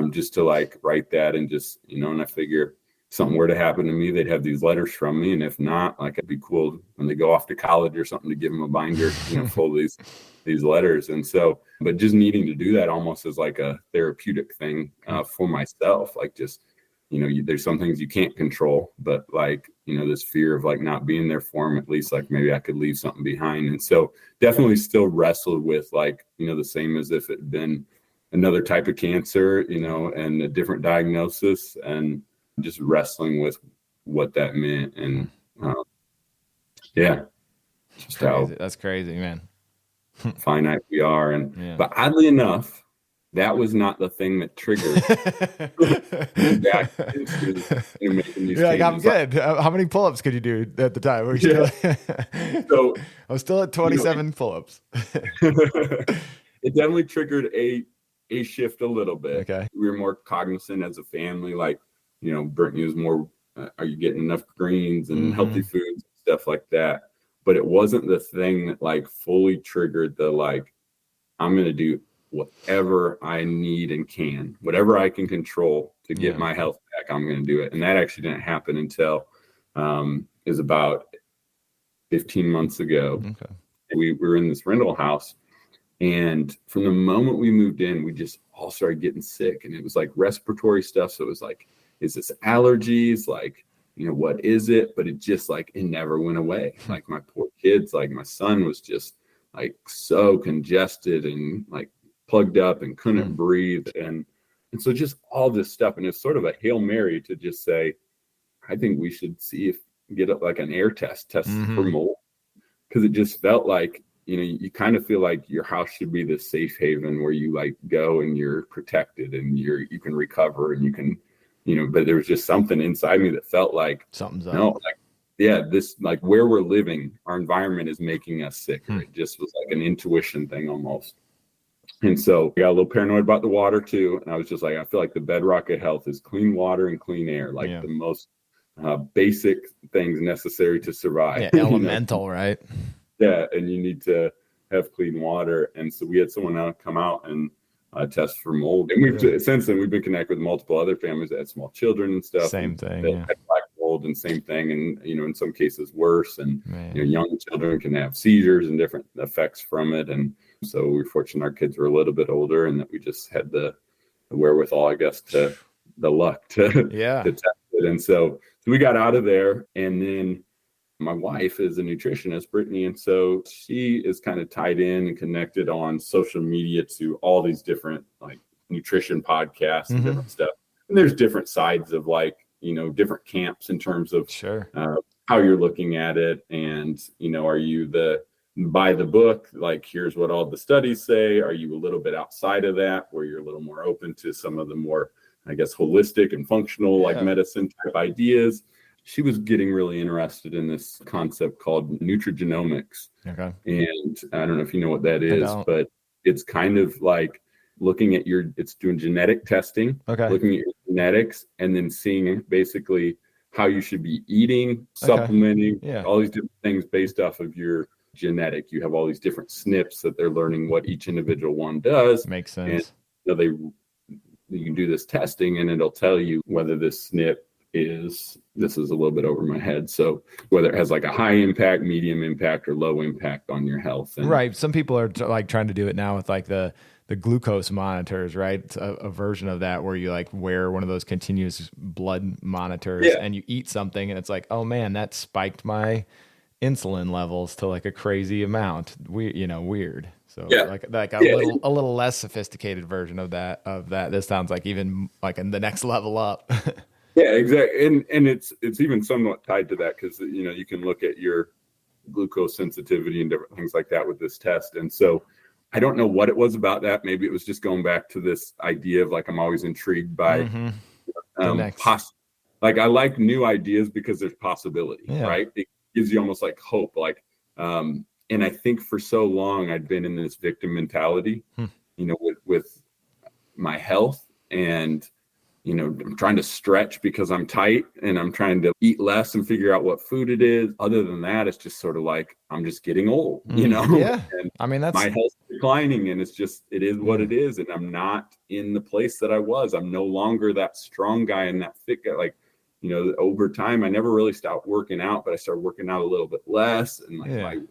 Just to write that and just, and I figure if something were to happen to me, they'd have these letters from me. And if not, it'd be cool when they go off to college or something to give them a binder, full of these letters. And so, but just needing to do that almost as a therapeutic thing for myself, just, there's some things you can't control, but this fear of not being there for them, at least maybe I could leave something behind. And so definitely still wrestled with the same as if it had been another type of cancer, and a different diagnosis, and just wrestling with what that meant. And just crazy. That's crazy, man. Finite we are. And but oddly enough, that was not the thing that triggered back into making these changes. I'm good. How many pull-ups could you do at the time? So I was still at 27 pull-ups. It definitely triggered a a shift a little bit. Okay. We were more cognizant as a family, like, Brittany was more, are you getting enough greens and healthy foods, stuff like that. But it wasn't the thing that like fully triggered the, like, I'm going to do whatever I need and can, whatever I can control to get my health back, I'm going to do it. And that actually didn't happen until is about 15 months ago. Okay. We were in this rental house, and from the moment we moved in, we just all started getting sick, and it was like respiratory stuff. So it was like, is this allergies? Like, what is it? But it just like, it never went away. Like my poor kids, like my son was just like so congested and like plugged up and couldn't breathe. And so just all this stuff. And it's sort of a Hail Mary to just say, I think we should see if get up like an air test for mold. Cause it just felt like, you kind of feel like your house should be this safe haven where you like go and you're protected and you can recover and you can, but there was just something inside me that felt like something's up. No, like, yeah, this, like where we're living, our environment is making us sicker. It just was like an intuition thing almost. And so I got a little paranoid about the water too. And I was just like, I feel like the bedrock of health is clean water and clean air, like the most basic things necessary to survive. Yeah, elemental, right? Yeah, and you need to have clean water. And so we had someone come out and test for mold. And since then we've been connected with multiple other families that had small children and stuff. Same thing. That had black mold and same thing. And, in some cases worse. And, young children can have seizures and different effects from it. And so we're fortunate our kids were a little bit older and that we just had the wherewithal, I guess, the luck to test it. And so we got out of there. And then my wife is a nutritionist, Brittany, and so she is kind of tied in and connected on social media to all these different like nutrition podcasts and different stuff. And there's different sides of like, different camps in terms of how you're looking at it. And, are you by the book, like here's what all the studies say? Are you a little bit outside of that where you're a little more open to some of the more, I guess, holistic and functional like medicine type ideas? She was getting really interested in this concept called nutrigenomics. Okay. And I don't know if you know what that is, but it's kind of like looking at it's doing genetic testing, looking at your genetics, and then seeing basically how you should be eating, supplementing, all these different things based off of your genetic. You have all these different SNPs that they're learning what each individual one does. Makes sense. And you can do this testing and it'll tell you whether this SNP this is a little bit over my head. So whether it has like a high impact, medium impact, or low impact on your health. And right. Some people are like trying to do it now with like the glucose monitors, right? It's a version of that where you like wear one of those continuous blood monitors and you eat something and it's like, oh man, that spiked my insulin levels to like a crazy amount. Weird. So like a little less sophisticated version of that. This sounds like even like in the next level up. Yeah, exactly. And it's even somewhat tied to that because, you can look at your glucose sensitivity and different things like that with this test. And so I don't know what it was about that. Maybe it was just going back to this idea of like, I'm always intrigued by like I like new ideas because there's possibility, right? It gives you almost like hope. Like, and I think for so long I'd been in this victim mentality, with my health and, I'm trying to stretch because I'm tight and I'm trying to eat less and figure out what food it is. Other than that, it's just sort of like, I'm just getting old, Yeah. And I mean, that's my health declining and it is what it is. And I'm not in the place that I was. I'm no longer that strong guy and that fit guy. Like, over time, I never really stopped working out, but I started working out a little bit less and I started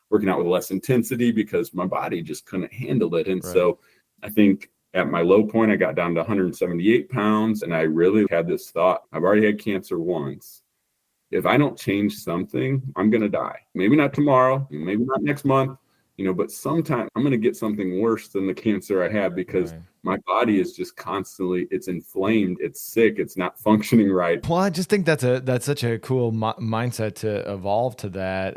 working out with less intensity because my body just couldn't handle it. And so I think at my low point, I got down to 178 pounds and I really had this thought, I've already had cancer once. If I don't change something, I'm going to die. Maybe not tomorrow, maybe not next month, but sometime I'm going to get something worse than the cancer I have because my body is just constantly, it's inflamed, it's sick, it's not functioning right. Well, I just think that's such a cool mindset to evolve to that,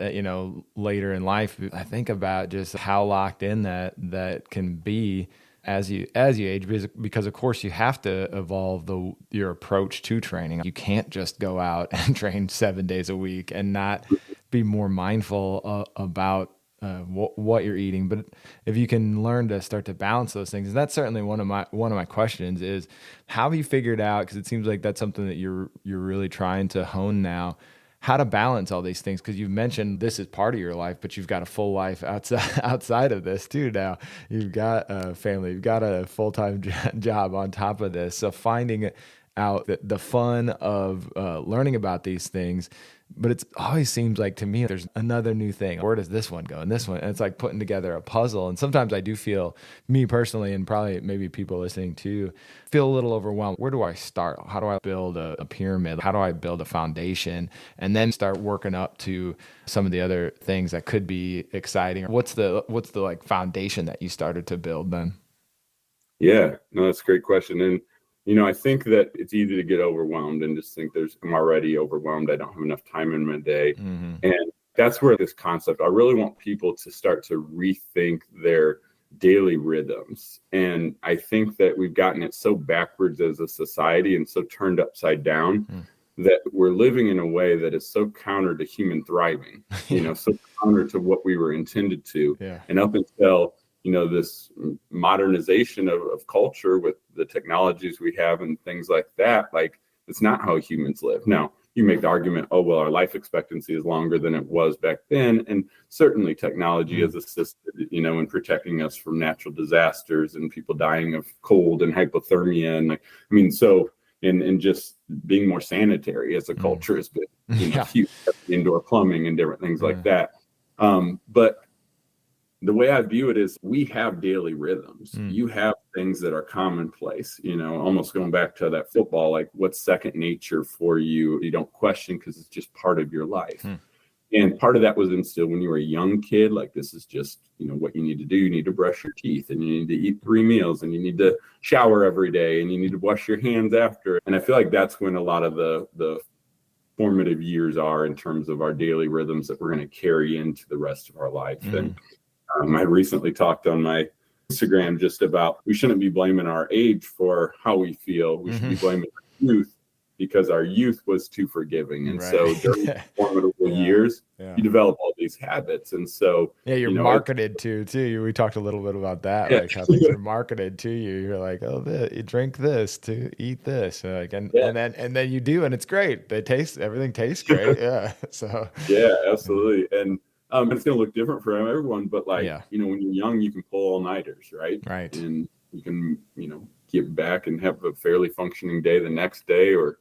later in life. I think about just how locked in that can be as you age, because of course you have to evolve your approach to training. You can't just go out and train 7 days a week and not be more mindful about what you're eating, but if you can learn to start to balance those things, and that's certainly one of my questions is, how have you figured out? Because it seems like that's something that you're really trying to hone now. How to balance all these things, because you've mentioned this is part of your life, but you've got a full life outside of this too. Now you've got a family, you've got a full-time job on top of this. So finding out the fun of learning about these things, but it always seems like to me there's another new thing. Where does this one go? And this one, and it's like putting together a puzzle. And sometimes I do feel, me personally, and probably maybe people listening too, feel a little overwhelmed. Where do I start? How do I build a pyramid? How do I build a foundation and then start working up to some of the other things that could be exciting? What's the like foundation that you started to build then? Yeah, no, that's a great question. And I think that it's easy to get overwhelmed and just think I'm already overwhelmed. I don't have enough time in my day. Mm-hmm. And that's where this concept, I really want people to start to rethink their daily rhythms. And I think that we've gotten it so backwards as a society and so turned upside down that we're living in a way that is so counter to human thriving, so counter to what we were intended to. Yeah. And up until this modernization of culture with the technologies we have and things like that, like it's not how humans live. Now, you make the argument, oh, well, our life expectancy is longer than it was back then. And certainly technology has assisted, in protecting us from natural disasters and people dying of cold and hypothermia. And and just being more sanitary as a culture has been, huge, indoor plumbing and different things like that. But the way I view it is we have daily rhythms. You have things that are commonplace, almost going back to that football, like what's second nature for you. You don't question because it's just part of your life. And part of that was instilled when you were a young kid. Like, this is just, what you need to do. You need to brush your teeth and you need to eat 3 meals and you need to shower every day and you need to wash your hands after. And I feel like that's when a lot of the formative years are in terms of our daily rhythms that we're going to carry into the rest of our life. And I recently talked on my Instagram just about we shouldn't be blaming our age for how we feel. We should be blaming our youth because our youth was too forgiving. And so during the formidable years, you develop all these habits. And so, you're marketed to too. We talked a little bit about that, like how things are marketed to you. You're like, oh, you drink this to eat this. And then you do, and it's great. Everything tastes great. Yeah. So, absolutely. And it's going to look different for everyone, but when you're young, you can pull all-nighters, right? Right. And you can, get back and have a fairly functioning day the next day, or,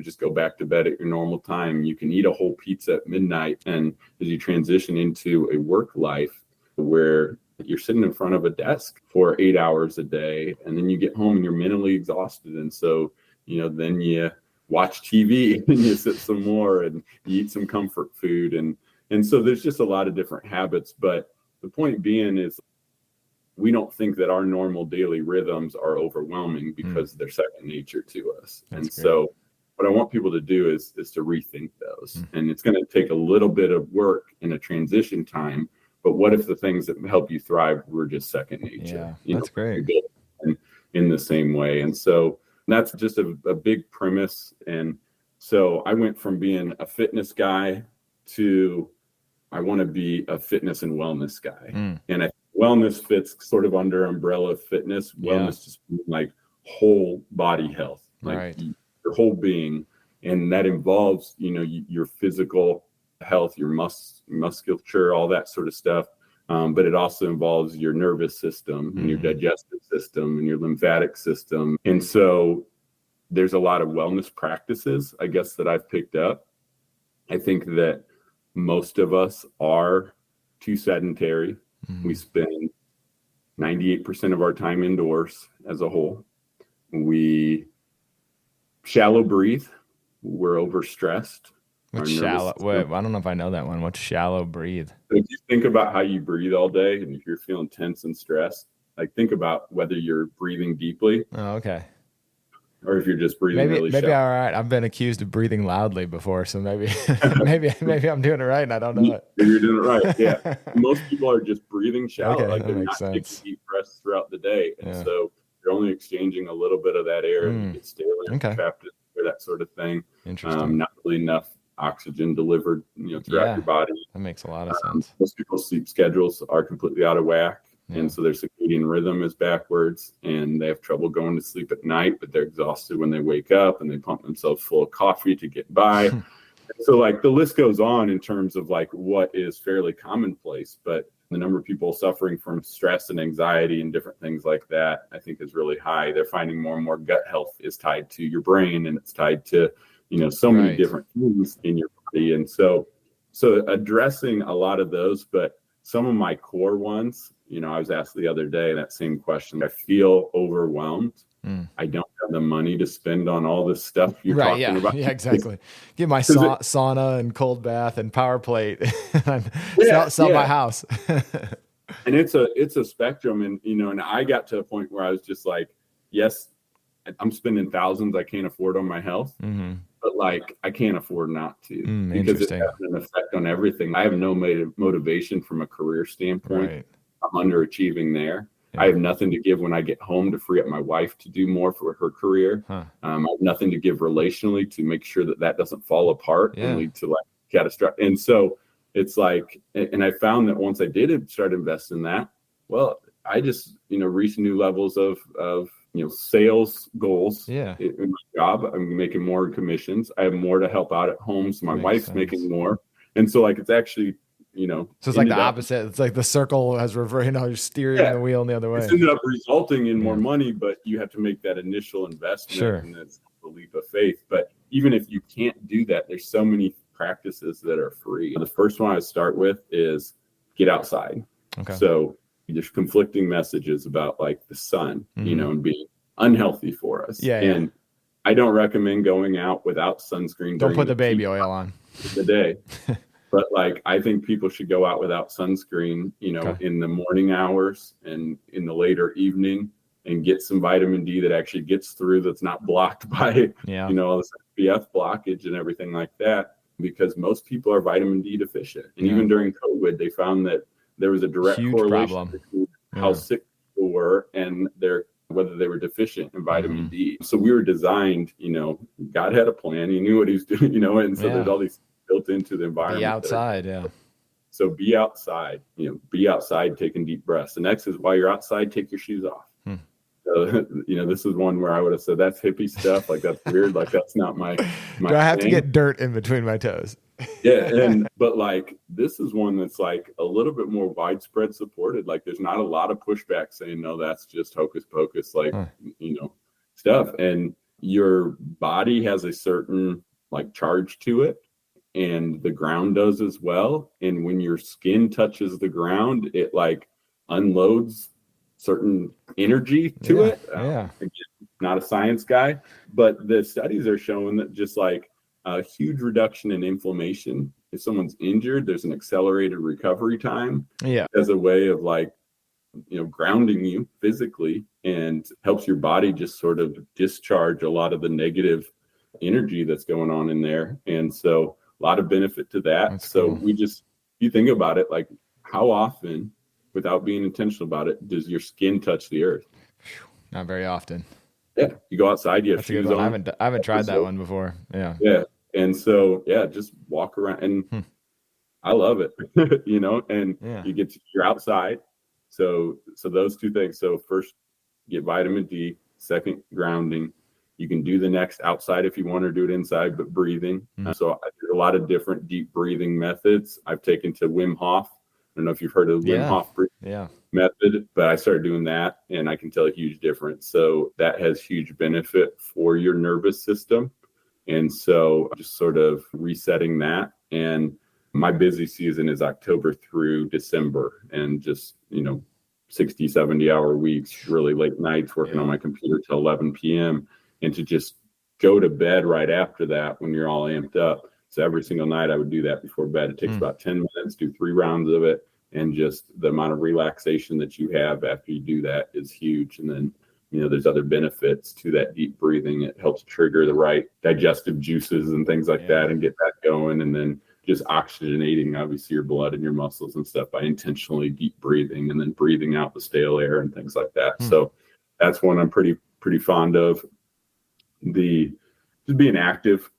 just go back to bed at your normal time. You can eat a whole pizza at midnight. And as you transition into a work life where you're sitting in front of a desk for 8 hours a day, and then you get home and you're mentally exhausted. And so, then you watch TV and you sit some more and you eat some comfort food. And so there's just a lot of different habits, but the point being is we don't think that our normal daily rhythms are overwhelming because they're second nature to us. That's great. So what I want people to do is to rethink those. And it's going to take a little bit of work in a transition time, but what if the things that help you thrive were just second nature? Yeah, that's great. In the same way. And so that's just a big premise. And so I went from being a fitness guy to I want to be a fitness and wellness guy. And wellness fits sort of under umbrella of fitness. Wellness just like whole body health, like your whole being. And that involves, your physical health, your musculature, all that sort of stuff. But it also involves your nervous system and your digestive system and your lymphatic system. And so there's a lot of wellness practices, I guess, that I've picked up. I think that most of us are too sedentary. We spend 98% of our time indoors as a whole. We shallow breathe. We're overstressed. What's shallow? Wait, I don't know if I know that one. What's shallow breathe? If you think about how you breathe all day, and if you're feeling tense and stressed, like think about whether you're breathing deeply. Oh, okay. Or if you're just breathing really shallow. Maybe all right. I've been accused of breathing loudly before, so maybe I'm doing it right and I don't know it. You're doing it right. Yeah. Most people are just breathing shallow, okay, like they're not taking deep breaths throughout the day. And so you're only exchanging a little bit of that air and you get stale and trapped in there, that sort of thing. Interesting. Not really enough oxygen delivered, throughout your body. That makes a lot of sense. Most people's sleep schedules are completely out of whack. And so their circadian rhythm is backwards, and they have trouble going to sleep at night, but they're exhausted when they wake up, and they pump themselves full of coffee to get by. So like the list goes on in terms of like what is fairly commonplace, but the number of people suffering from stress and anxiety and different things like that, I think is really high. They're finding more and more gut health is tied to your brain, and it's tied to, so many different things in your body. And so addressing a lot of those, but some of my core ones, I was asked the other day that same question. I feel overwhelmed. I don't have the money to spend on all this stuff you're talking about. Yeah, exactly. Get my sauna and cold bath and power plate and sell my house. And it's a spectrum. And, and I got to a point where I was just like, yes, I'm spending thousands I can't afford on my health, but like, I can't afford not to because it has an effect on everything. I have no motivation from a career standpoint. Right. I'm underachieving there. Yeah. I have nothing to give when I get home to free up my wife to do more for her career. I have nothing to give relationally to make sure that doesn't fall apart and lead to like catastrophic. And so it's like, and I found that once I did start investing in that, well, I just, reached new levels of sales goals in my job. I'm making more commissions. I have more to help out at home. So my wife's making more. And so like, it's actually, so it's like the opposite. It's like the circle has reversed, you're steering the wheel in the other way. It's ended up resulting in more money, but you have to make that initial investment. And that's a leap of faith. But even if you can't do that, there's so many practices that are free. The first one I start with is get outside. Okay. So there's conflicting messages about like the sun, and being unhealthy for us. And I don't recommend going out without sunscreen. Don't put the baby oil on the day. But like, I think people should go out without sunscreen, in the morning hours and in the later evening, and get some vitamin D that actually gets through, that's not blocked by, all this SPF blockage and everything like that, because most people are vitamin D deficient. And even during COVID, they found that there was a direct correlation between how sick people were and whether they were deficient in vitamin D. So we were designed, God had a plan. He knew what he was doing, and so there's all these built into the environment. Be outside, So be outside, be outside, taking deep breaths. The next is while you're outside, take your shoes off. So, this is one where I would have said that's hippie stuff. Like that's weird. Like that's not my Do I have to get dirt in between my toes? But like, this is one that's like a little bit more widespread supported. Like there's not a lot of pushback saying, no, that's just hocus pocus, like, stuff. And your body has a certain like charge to it. And the ground does as well. And when your skin touches the ground, it like unloads certain energy to it. Again, not a science guy, but the studies are showing that just like a huge reduction in inflammation. If someone's injured, there's an accelerated recovery time as a way of like, grounding you physically, and helps your body just sort of discharge a lot of the negative energy that's going on in there. And so a lot of benefit to that. That's so cool. You think about it, like how often, without being intentional about it, does your skin touch the earth? Not very often. Yeah. You go outside, you have shoes on. I haven't tried that one before. Yeah. And so, just walk around, and I love it, and you're outside. So those two things. So first, get vitamin D, second, grounding. You can do the next outside if you want to do it inside, but breathing. So I do a lot of different deep breathing methods. I've taken to Wim Hof. I don't know if you've heard of the Wim Hof breathing method, but I started doing that, and I can tell a huge difference. So that has huge benefit for your nervous system. And so just sort of resetting that. And my busy season is October through December, and just, 60, 70 hour weeks, really late nights working on my computer till 11 p.m. and to just go to bed right after that when you're all amped up. So every single night I would do that before bed. It takes about 10 minutes, do 3 rounds of it. And just the amount of relaxation that you have after you do that is huge. And then, there's other benefits to that deep breathing. It helps trigger the right digestive juices and things like that, and get that going. And then just oxygenating, obviously, your blood and your muscles and stuff by intentionally deep breathing, and then breathing out the stale air and things like that. So that's one I'm pretty fond of. Just being active,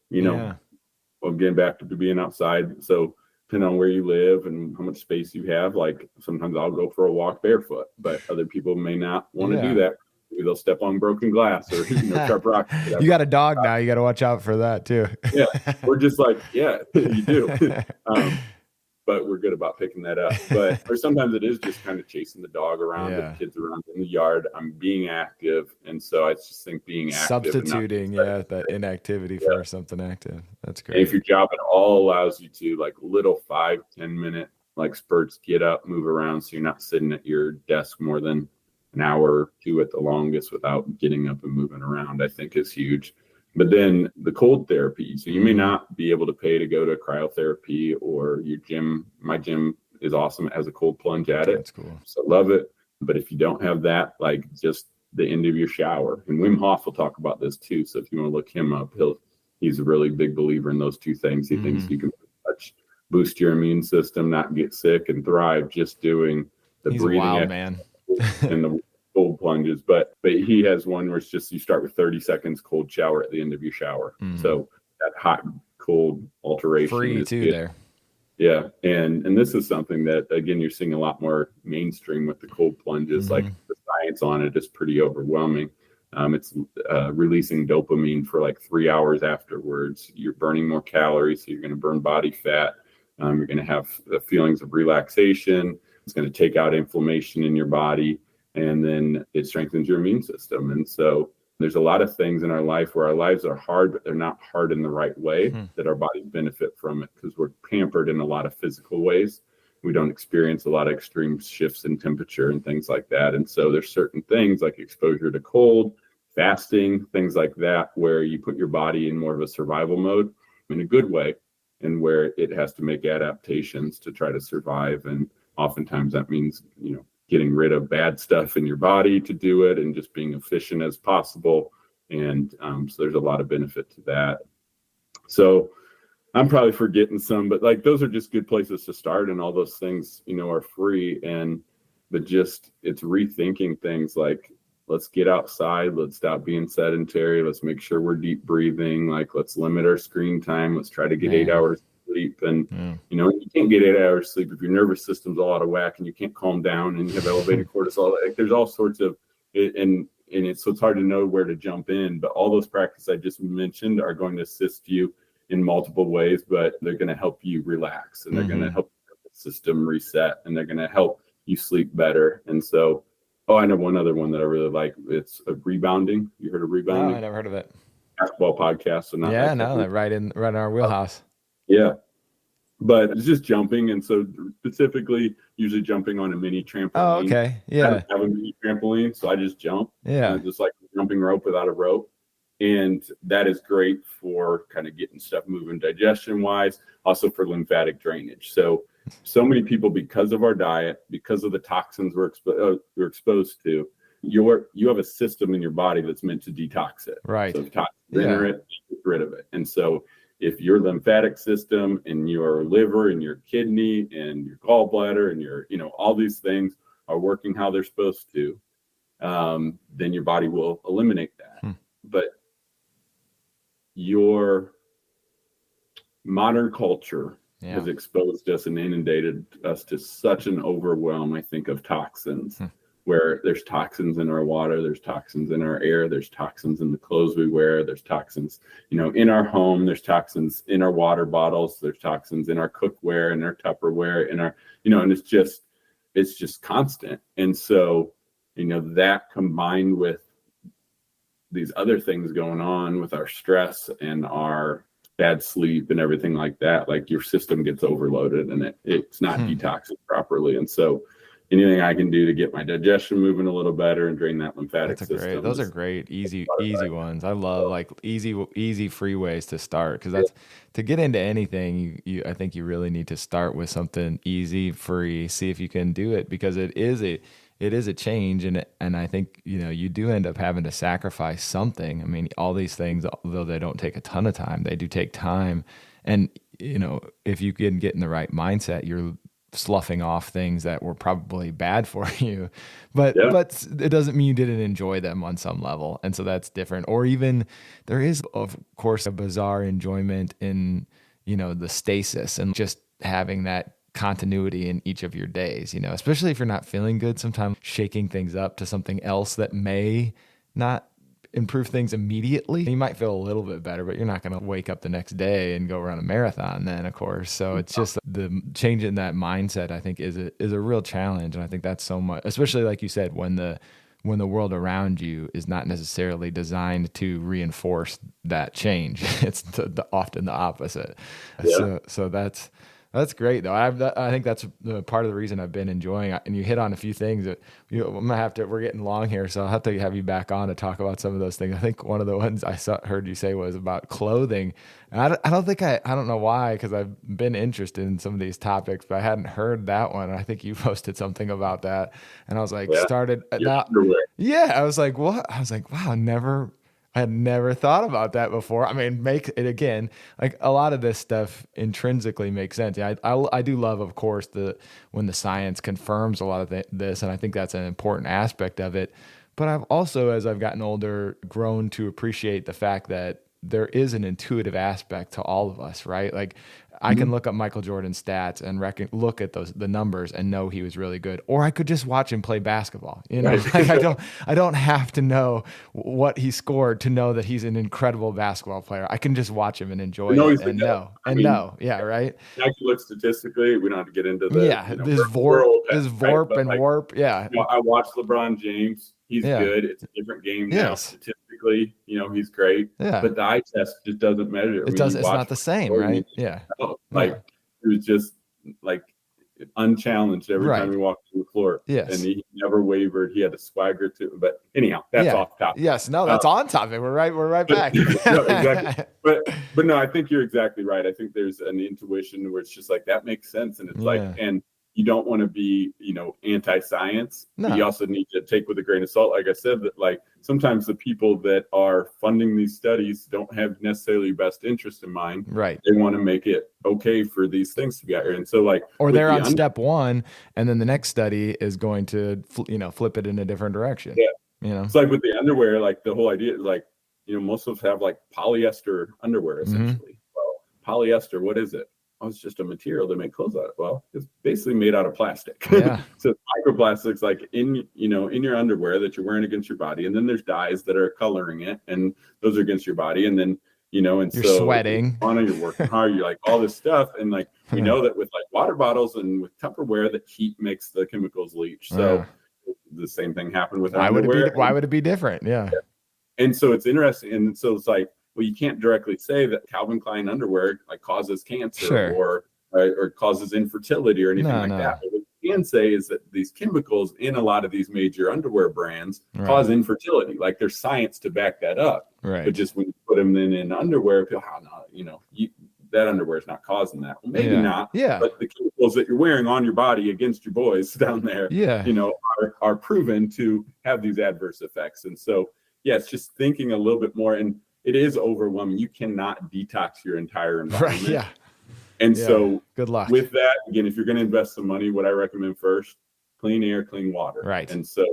well, getting back to being outside. So depending on where you live and how much space you have, like sometimes I'll go for a walk barefoot, but other people may not want to do that. Maybe they'll step on broken glass or sharp rocks. You got a dog now. You got to watch out for that too. Yeah. We're just like, yeah, you do. But we're good about picking that up. But or sometimes it is just kind of chasing the dog around, the kids around in the yard. I'm being active. And so I just think being active. Substituting, that inactivity for something active. That's great. And if your job at all allows you to, like, little 5-10 minute like spurts, get up, move around, so you're not sitting at your desk more than an hour or two at the longest without getting up and moving around, I think is huge. But then the cold therapy. So you may not be able to pay to go to cryotherapy, or your gym. My gym is awesome. It has a cold plunge at it. That's cool. So love it. But if you don't have that, like just the end of your shower. And Wim Hof will talk about this too. So if you want to look him up, he's a really big believer in those two things. He thinks you can boost your immune system, not get sick, and thrive just doing the breathing. Wild, man. And the cold plunges, but he has one where it's just you start with 30 seconds cold shower at the end of your shower. So that hot cold alteration free is too good. There. Yeah, and this is something that again you're seeing a lot more mainstream with the cold plunges. Like the science on it is pretty overwhelming. It's releasing dopamine for like 3 hours afterwards. You're burning more calories, so you're going to burn body fat. You're going to have the feelings of relaxation. It's going to take out inflammation in your body. And then it strengthens your immune system. And so there's a lot of things in our life where our lives are hard, but they're not hard in the right way, that our bodies benefit from it because we're pampered in a lot of physical ways. We don't experience a lot of extreme shifts in temperature and things like that. And so there's certain things like exposure to cold, fasting, things like that, where you put your body in more of a survival mode in a good way, and where it has to make adaptations to try to survive. And oftentimes that means, getting rid of bad stuff in your body to do it and just being efficient as possible. And so there's a lot of benefit to that. So I'm probably forgetting some, but like those are just good places to start. And all those things, are free. But just it's rethinking things like, let's get outside. Let's stop being sedentary. Let's make sure we're deep breathing. Like, let's limit our screen time. Let's try to get 8 hours sleep. And you can't get 8 hours sleep if your nervous system's all out of whack and you can't calm down and you have elevated cortisol. Like, there's all sorts of and it's so it's hard to know where to jump in. But all those practices I just mentioned are going to assist you in multiple ways, but they're going to help you relax, and they're going to help the system reset, and they're going to help you sleep better. And so, I know one other one that I really like. It's rebounding. You heard of rebounding? No, I never heard of it. Basketball podcast. So right in our wheelhouse. Yeah. But it's just jumping. And so specifically usually jumping on a mini trampoline. Oh, okay. Yeah. I don't have a mini trampoline, so I just jump. Yeah. Just like jumping rope without a rope. And that is great for kind of getting stuff moving digestion wise, also for lymphatic drainage. So many people, because of our diet, because of the toxins we're exposed to, you have a system in your body that's meant to detox it. Right. So if toxins enter it, get rid of it. And so if your lymphatic system and your liver and your kidney and your gallbladder and your, all these things are working how they're supposed to, then your body will eliminate that. But your modern culture has exposed us and inundated us to such an overwhelm, I think, of toxins, where there's toxins in our water, there's toxins in our air, there's toxins in the clothes we wear, there's toxins, in our home, there's toxins in our water bottles, there's toxins in our cookware and our Tupperware, in our, and it's just constant. And so, that combined with these other things going on with our stress and our bad sleep and everything like that, like your system gets overloaded and it's not detoxing properly. And so anything I can do to get my digestion moving a little better and drain that lymphatic system. Those are great, easy ones. I love like easy free ways to start, because that's to get into anything. I think you really need to start with something easy, free. See if you can do it, because it is a change, and I think you do end up having to sacrifice something. I mean, all these things, although they don't take a ton of time, they do take time. And if you can get in the right mindset, you're sloughing off things that were probably bad for you, but it doesn't mean you didn't enjoy them on some level. And so that's different. Or even there is, of course, a bizarre enjoyment in the stasis and just having that continuity in each of your days, especially if you're not feeling good, sometimes shaking things up to something else that may not improve things immediately. You might feel a little bit better, but you're not going to wake up the next day and go run a marathon then, of course. So it's just the change in that mindset, I think is a real challenge. And I think that's so much, especially like you said, when the world around you is not necessarily designed to reinforce that change. It's often the opposite. Yeah. So that's great though. I think that's part of the reason I've been enjoying it. And you hit on a few things that we're getting long here. So I'll have to have you back on to talk about some of those things. I think one of the ones heard you say was about clothing. And I don't know why, because I've been interested in some of these topics, but I hadn't heard that one. I think you posted something about that. And I was like, I was like, what? I was like, wow, I had never thought about that before. I mean, make it again, like a lot of this stuff intrinsically makes sense. Yeah, I do love, of course, when the science confirms a lot of this, and I think that's an important aspect of it. But I've also, as I've gotten older, grown to appreciate the fact that there is an intuitive aspect to all of us, right? Like I can look up Michael Jordan's stats and look at the numbers and know he was really good, or I could just watch him play basketball. Right. Like I don't have to know what he scored to know that he's an incredible basketball player. I can just watch him and enjoy it and know. Yeah, right. I can look statistically. We don't have to get into the this VORP and warp. Yeah, I watched LeBron James. He's good. It's a different game now. Statistically, he's great. Yeah. But the eye test just doesn't measure. It's not the same, right? Yeah. It was just like unchallenged every time he walked through the floor. Yes. And he never wavered. He had a swagger too. But anyhow, that's off topic. Yes. No, that's on topic. We're right back. No, exactly. But no, I think you're exactly right. I think there's an intuition where it's just like, that makes sense. And it's and you don't want to be, anti-science. No. You also need to take with a grain of salt. Like I said, that like sometimes the people that are funding these studies don't have necessarily your best interest in mind. Right. They want to make it okay for these things to be out here. And so or they're on step one, and then the next study is going to, flip it in a different direction. Yeah. It's like with the underwear, like the whole idea is like, most of us have like polyester underwear essentially. Well, polyester, what is it? Oh, it's just a material to make clothes out of. Well, it's basically made out of plastic. Yeah. So microplastics, like in your underwear that you're wearing against your body, and then there's dyes that are coloring it, and those are against your body, and then and you're sweating. You're working hard. You're like all this stuff, and like we know that with like water bottles and with Tupperware, that heat makes the chemicals leach. So the same thing happened with underwear. Why would it be different? Yeah. And so it's interesting, and so it's like, well, you can't directly say that Calvin Klein underwear like causes cancer or causes infertility or anything like that. But what you can say is that these chemicals in a lot of these major underwear brands cause infertility. Like there's science to back that up. Right. But just when you put them in underwear, people, that underwear is not causing that. Well, maybe not. Yeah. But the chemicals that you're wearing on your body against your boys down there, are proven to have these adverse effects. And so, it's just thinking a little bit more. And it is overwhelming. You cannot detox your entire environment. Right, yeah. And so good luck with that. Again, if you're going to invest some money, what I recommend first, clean air, clean water. Right. And so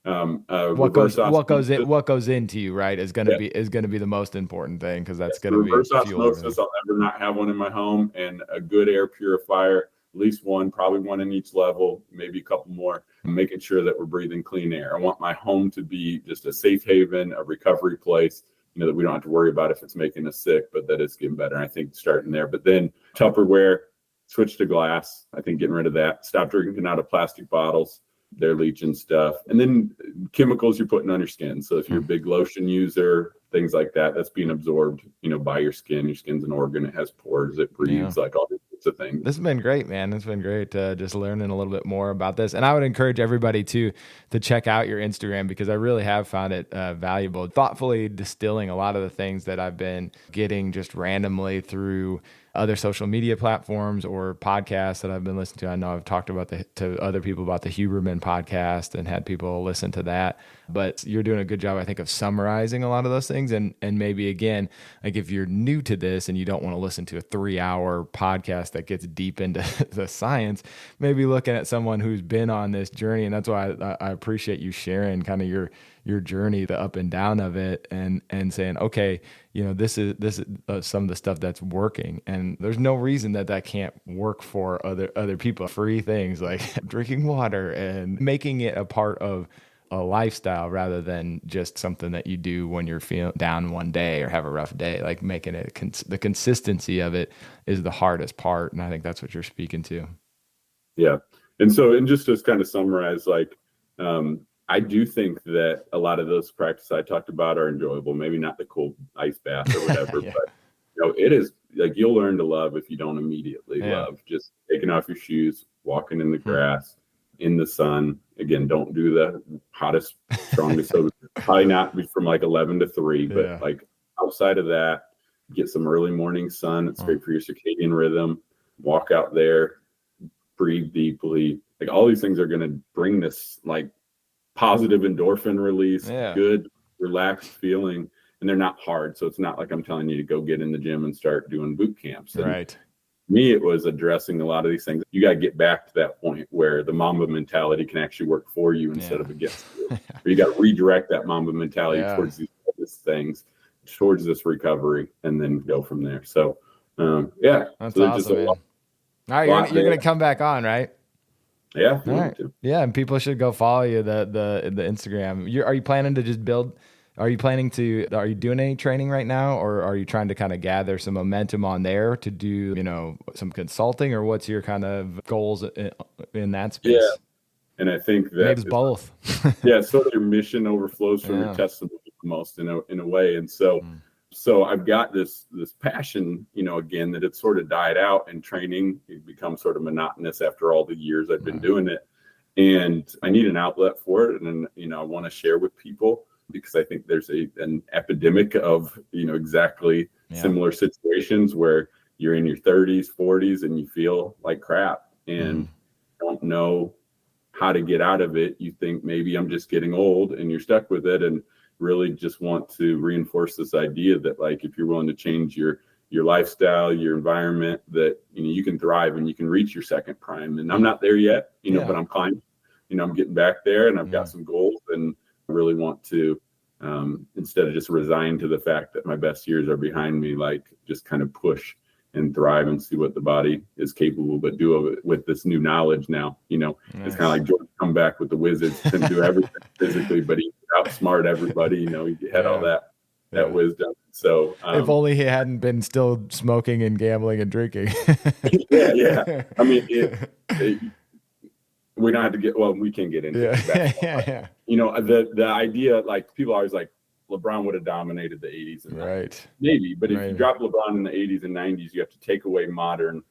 what goes into you, right, is going to be the most important thing, because that's going to be reverse osmosis. I'll never not have one in my home, and a good air purifier, at least one, probably one in each level, maybe a couple more, making sure that we're breathing clean air. I want my home to be just a safe haven, a recovery place. That we don't have to worry about if it's making us sick, but that it's getting better. I think starting there. But then Tupperware, switch to glass. I think getting rid of that. Stop drinking out of plastic bottles. They're leaching stuff. And then chemicals you're putting on your skin. So if you're a big lotion user, things like that, that's being absorbed, by your skin. Your skin's an organ. It has pores. It breathes, like all these sorts of things. This has been great, man. It's been great just learning a little bit more about this. And I would encourage everybody to check out your Instagram, because I really have found it valuable. Thoughtfully distilling a lot of the things that I've been getting just randomly through other social media platforms or podcasts that I've been listening to. I know I've talked about to other people about the Huberman podcast and had people listen to that. But you're doing a good job, I think, of summarizing a lot of those things. And maybe, again, like if you're new to this and you don't want to listen to a 3-hour podcast that gets deep into the science, maybe looking at someone who's been on this journey. And that's why I appreciate you sharing kind of your journey, the up and down of it, and saying, okay, this is some of the stuff that's working, and there's no reason that can't work for other people. Free things like drinking water and making it a part of a lifestyle rather than just something that you do when you're feeling down one day or have a rough day. Like making it the consistency of it is the hardest part, and I think that's what you're speaking to. Yeah. And just to kind of summarize, like, I do think that a lot of those practices I talked about are enjoyable. Maybe not the cold ice bath or whatever, Yeah. but it is like you'll learn to love if you don't immediately love. Just taking off your shoes, walking in the grass, in the sun. Again, don't do the hottest, strongest. So probably not from like 11 to 3, but like outside of that, get some early morning sun. It's great for your circadian rhythm. Walk out there, breathe deeply. Like all these things are going to bring this like positive endorphin release, good, relaxed feeling. And they're not hard. So it's not like I'm telling you to go get in the gym and start doing boot camps. And right. Me, it was addressing a lot of these things. You got to get back to that point where the Mamba mentality can actually work for you instead of against you. Or you got to redirect that Mamba mentality towards these things, towards this recovery, and then go from there. So, that's so awesome, man. All right, you're going to come back on, right? Yeah. All right. Yeah, and people should go follow you, the Instagram. Are you planning to just build? Are you doing any training right now, or are you trying to kind of gather some momentum on there to do, some consulting, or what's your kind of goals in that space? Yeah. And I think that maybe it's both. So your mission overflows from your testimony most in a way. And so I've got this passion, again, that it's sort of died out, and training it becomes sort of monotonous after all the years I've been doing it. And I need an outlet for it. And, I want to share with people, because I think there's an epidemic of, exactly similar situations where you're in your 30s, 40s, and you feel like crap and don't know how to get out of it. You think maybe I'm just getting old, and you're stuck with it. And really just want to reinforce this idea that, like, if you're willing to change your lifestyle, your environment, that, you can thrive and you can reach your second prime. And I'm not there yet, but I'm climbing, I'm getting back there, and I've got some goals, and I really want to, instead of just resign to the fact that my best years are behind me, like just kind of push and thrive and see what the body is capable but do of it with this new knowledge now. Nice. It's kind of like Jordan come back with the Wizards, couldn't do everything physically, but he outsmart everybody, he had all that wisdom. So if only he hadn't been still smoking and gambling and drinking. I mean, we don't have to we can get into it. The idea, like, people are always like, LeBron would have dominated the 80s and 90s. Maybe, but if you drop LeBron in the 80s and 90s, you have to take away modern,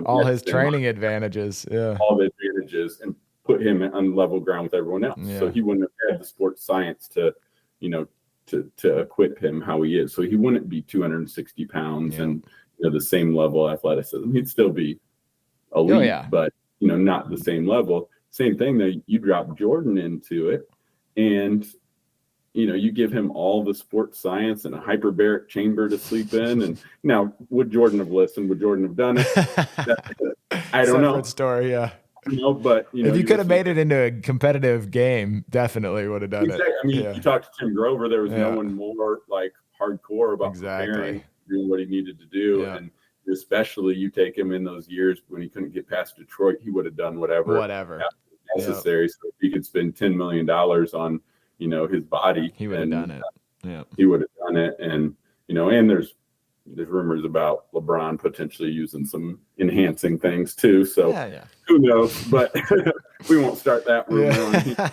all his training advantages, all the advantages, and put him on level ground with everyone else. So he wouldn't have had the sports science to equip him how he is. So he wouldn't be 260 pounds and the same level of athleticism. He'd still be elite, but not the same level. Same thing that you drop Jordan into it, and you give him all the sports science and a hyperbaric chamber to sleep in. And now, would Jordan have listened? Would Jordan have done it? I don't know. Separate story, but if you could have made it into a competitive game, definitely would have done it. I mean, you talked to Tim Grover. There was no one more like hardcore about preparing, doing what he needed to do, and especially you take him in those years when he couldn't get past Detroit, he would have done whatever necessary. So if he could spend $10 million on his body, he would have done it. He would have done it. And and there's rumors about LeBron potentially using some enhancing things too. So who knows? But we won't start that rumor.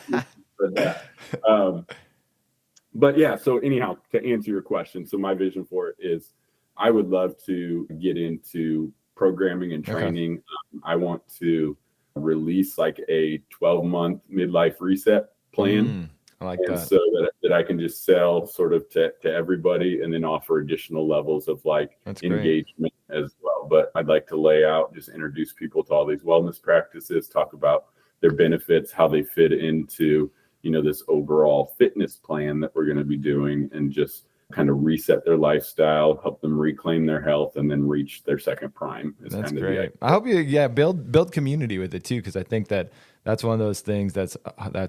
But so anyhow, to answer your question, so my vision for it is, I would love to get into programming and training. I want to release like a 12-month midlife reset plan. I like and that. So that I can just sell sort of to everybody, and then offer additional levels of like engagement as well. But I'd like to lay out, just introduce people to all these wellness practices, talk about their benefits, how they fit into, this overall fitness plan that we're going to be doing, and just kind of reset their lifestyle, help them reclaim their health, and then reach their second prime. That's great. I hope you build community with it too, because I think that's one of those things that's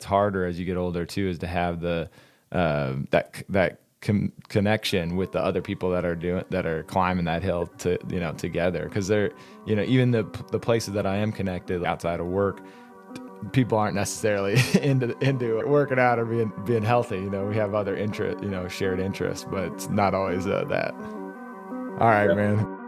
harder as you get older too, is to have the connection with the other people that are climbing that hill together, because they're even the places that I am connected outside of work, people aren't necessarily into working out or being healthy. We have other shared interests, but it's not always that. All right, man.